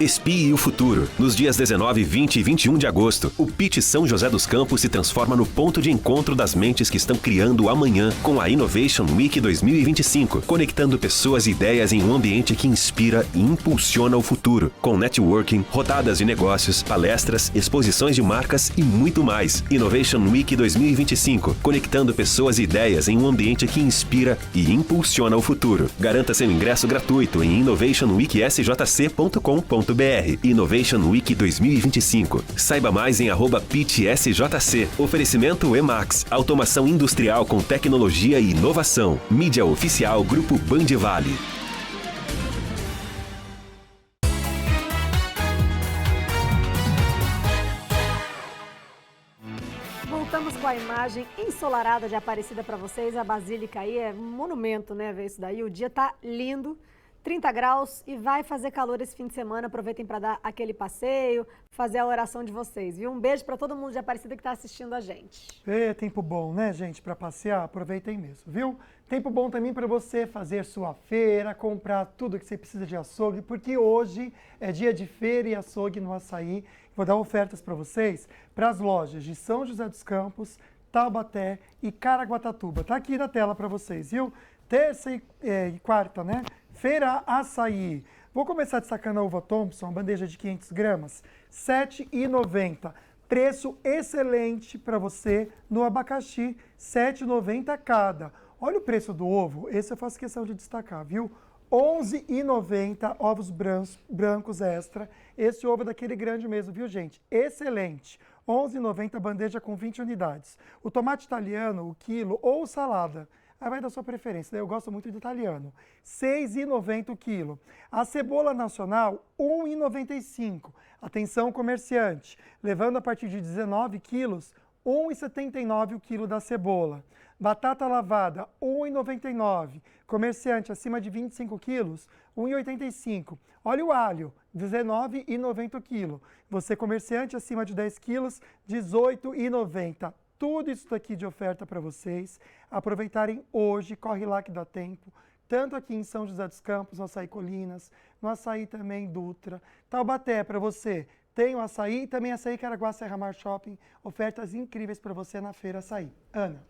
Espie o futuro. Nos dias 19, 20 e 21 de agosto, o PIT São José dos Campos se transforma no ponto de encontro das mentes que estão criando o amanhã com a Innovation Week 2025, conectando pessoas e ideias em um ambiente que inspira e impulsiona o futuro, com networking, rodadas de negócios, palestras, exposições de marcas e muito mais. Innovation Week 2025, conectando pessoas e ideias em um ambiente que inspira e impulsiona o futuro. Garanta seu ingresso gratuito em innovationweeksjc.com.br. Innovation Week 2025. Saiba mais em @PITSJC. Oferecimento Emax, automação industrial com tecnologia e inovação. Mídia oficial Grupo Band Vale. Voltamos com a imagem ensolarada de Aparecida para vocês. A Basílica aí é um monumento, né? Ver isso daí. O dia tá lindo. 30 graus e vai fazer calor esse fim de semana. Aproveitem para dar aquele passeio, fazer a oração de vocês, viu? Um beijo para todo mundo de Aparecida que está assistindo a gente. Tempo bom, né, gente? Para passear, aproveitem mesmo, viu? Tempo bom também para você fazer sua feira, comprar tudo que você precisa de açougue, porque hoje é dia de feira e açougue no Açaí. Vou dar ofertas para vocês para as lojas de São José dos Campos, Taubaté e Caraguatatuba. Tá aqui na tela para vocês, viu? Terça e quarta, né? Feira Açaí. Vou começar destacando a uva Thompson, bandeja de 500 gramas, R$ 7,90. Preço excelente para você no abacaxi, R$ 7,90 cada. Olha o preço do ovo, esse eu faço questão de destacar, viu? R$ 11,90 ovos brancos extra. Esse ovo é daquele grande mesmo, viu, gente? Excelente. R$ 11,90 bandeja com 20 unidades. O tomate italiano, o quilo ou salada. Aí vai da sua preferência, né? Eu gosto muito de italiano. R$ 6,90 o quilo. A cebola nacional, R$ 1,95. Atenção, comerciante. Levando a partir de 19 quilos, R$ 1,79 o quilo da cebola. Batata lavada, R$ 1,99. Comerciante acima de 25 quilos, R$ 1,85. Olha o alho, R$ 19,90 o quilo. Você, comerciante acima de 10 quilos, R$ 18,90. Tudo isso daqui de oferta para vocês aproveitarem hoje, corre lá que dá tempo, tanto aqui em São José dos Campos, no Açaí Colinas, no Açaí também Dutra, Taubaté para você, tem o Açaí e também Açaí Caraguá Serra Mar Shopping, ofertas incríveis para você na Feira Açaí. Ana.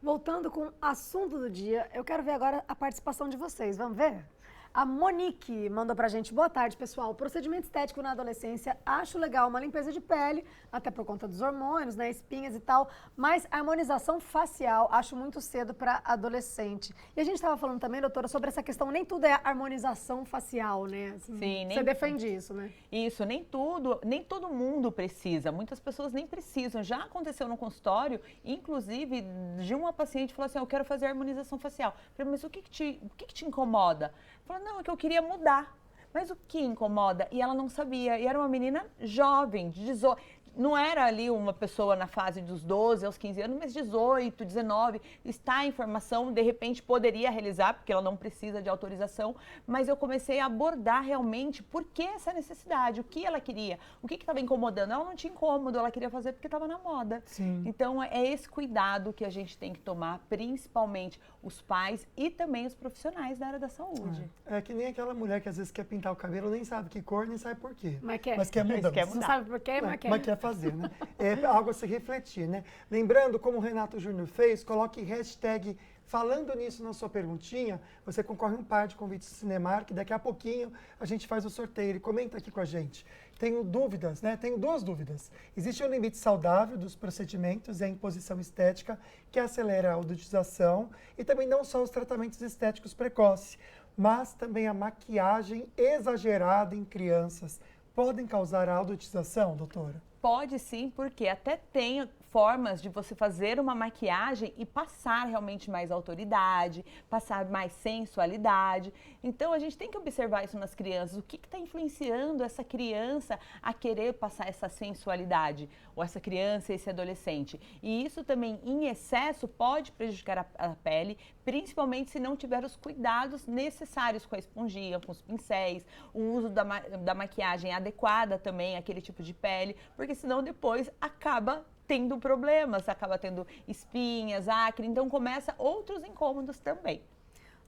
Voltando com o assunto do dia, eu quero ver agora a participação de vocês, vamos ver? A Monique mandou pra gente, boa tarde, pessoal. Procedimento estético na adolescência, acho legal uma limpeza de pele, até por conta dos hormônios, né, espinhas e tal, mas a harmonização facial acho muito cedo para adolescente. E a gente estava falando também, doutora, sobre essa questão, nem tudo é harmonização facial, né? Assim, sim, você defende isso, né? Isso, nem todo mundo precisa, muitas pessoas nem precisam. Já aconteceu no consultório, inclusive, de uma paciente falou assim, eu quero fazer harmonização facial. Eu falei, mas o que te incomoda? Falou, não, é que eu queria mudar. Mas o que incomoda? E ela não sabia. E era uma menina jovem, de 18. Não era ali uma pessoa na fase dos 12 aos 15 anos, mas 18, 19, está em formação, de repente poderia realizar, porque ela não precisa de autorização, mas eu comecei a abordar realmente por que essa necessidade, o que ela queria, o que estava incomodando. Ela não tinha incômodo, ela queria fazer porque estava na moda. Sim. Então é esse cuidado que a gente tem que tomar, principalmente os pais e também os profissionais da área da saúde. É que nem aquela mulher que às vezes quer pintar o cabelo, nem sabe que cor, nem sabe por quê. Mas quer. Mas quer mudar. Não sabe por quê, mas quer. Mas quer fazer, né? É algo a se refletir, né? Lembrando, como o Renato Júnior fez, coloque hashtag falando nisso na sua perguntinha, você concorre um par de convites do Cinemark, daqui a pouquinho a gente faz o sorteio, ele comenta aqui com a gente. Tenho dúvidas, né? Tenho duas dúvidas. Existe um limite saudável dos procedimentos e a imposição estética que acelera a odontização e também não só os tratamentos estéticos precoces, mas também a maquiagem exagerada em crianças. Podem causar a adultização, doutora? Pode sim, porque até tem formas de você fazer uma maquiagem e passar realmente mais autoridade, passar mais sensualidade. Então, a gente tem que observar isso nas crianças. O que está influenciando essa criança a querer passar essa sensualidade? Ou essa criança, esse adolescente? E isso também, em excesso, pode prejudicar a pele, principalmente se não tiver os cuidados necessários com a esponjinha, com os pincéis, o uso da maquiagem adequada também àquele tipo de pele, porque senão depois acaba tendo problemas, acaba tendo espinhas, acne, então começa outros incômodos também.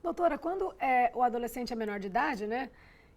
Doutora, quando o adolescente é menor de idade, né?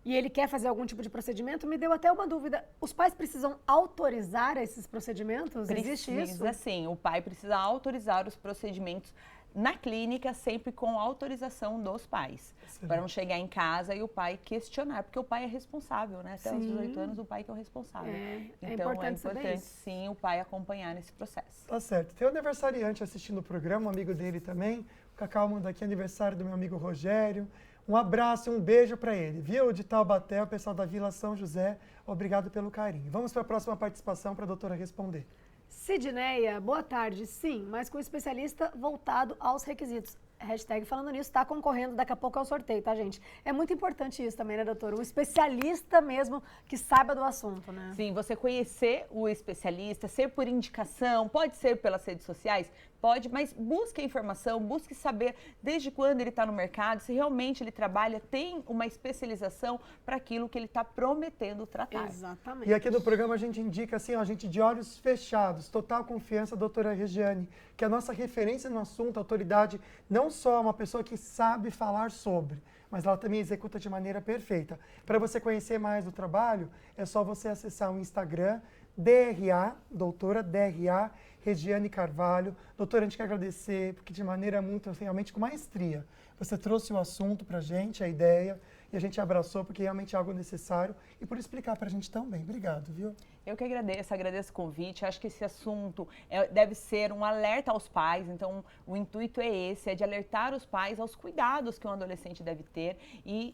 e ele quer fazer algum tipo de procedimento, me deu até uma dúvida. Os pais precisam autorizar esses procedimentos? Existe isso? Precisa sim, o pai precisa autorizar os procedimentos na clínica, sempre com autorização dos pais. Para não chegar em casa e o pai questionar, porque o pai é responsável, né? Até os 18 anos, o pai que é o responsável. Então, é importante sim, o pai acompanhar nesse processo. Tá certo. Tem um aniversariante assistindo o programa, um amigo dele também. O Cacau manda aqui aniversário do meu amigo Rogério. Um abraço e um beijo para ele, viu? De Taubaté, o pessoal da Vila São José. Obrigado pelo carinho. Vamos para a próxima participação para a doutora responder. Sidneia, boa tarde. Sim, mas com especialista voltado aos requisitos. Hashtag falando nisso, está concorrendo daqui a pouco ao sorteio, tá, gente? É muito importante isso também, né, doutora? Um especialista mesmo que saiba do assunto, né? Sim, você conhecer o especialista, ser por indicação, pode ser pelas redes sociais, pode, mas busque a informação, busque saber desde quando ele está no mercado, se realmente ele trabalha, tem uma especialização para aquilo que ele está prometendo tratar. Exatamente. E aqui no programa a gente indica assim, ó, a gente de olhos fechados, total confiança, doutora Regiane, que é a nossa referência no assunto, autoridade, não só uma pessoa que sabe falar sobre, mas ela também executa de maneira perfeita. Para você conhecer mais do trabalho, é só você acessar o Instagram, DRA, doutora DRA, Regiane Carvalho. Doutora, a gente quer agradecer, porque de maneira muito, realmente com maestria, você trouxe o assunto para a gente, a ideia, e a gente abraçou, porque realmente é algo necessário, e por explicar para a gente também. Obrigado, viu? Eu que agradeço o convite. Acho que esse assunto deve ser um alerta aos pais. Então, o intuito é esse, é de alertar os pais aos cuidados que um adolescente deve ter e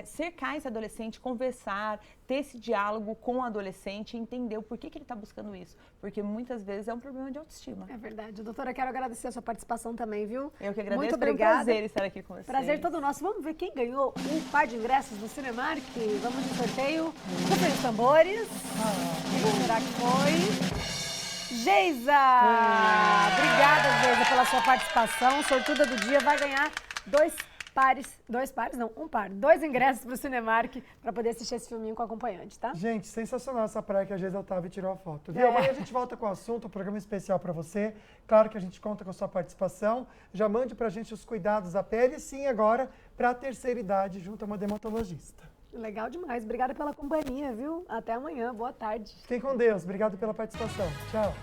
cercar esse adolescente, conversar, ter esse diálogo com o adolescente e entender o porquê que ele está buscando isso. Porque muitas vezes é um problema de autoestima. É verdade. Doutora, quero agradecer a sua participação também, viu? Eu que agradeço. Muito obrigada. Foi um prazer estar aqui com vocês. Prazer todo nosso. Vamos ver quem ganhou um par de ingressos do Cinemark. Vamos de sorteio. Rufem os tambores. Quem será que foi? Geisa! Obrigada, Geisa, pela sua participação. Sortuda do dia vai ganhar dois ingressos para o Cinemark para poder assistir esse filminho com acompanhante, tá? Gente, sensacional essa praia que a Geisa estava e tirou a foto, viu? Amanhã a gente volta com o assunto, um programa especial para você. Claro que a gente conta com a sua participação. Já mande para a gente os cuidados da pele, sim, agora para a terceira idade, junto a uma dermatologista. Legal demais. Obrigada pela companhia, viu? Até amanhã. Boa tarde. Fiquem com Deus. Obrigado pela participação. Tchau.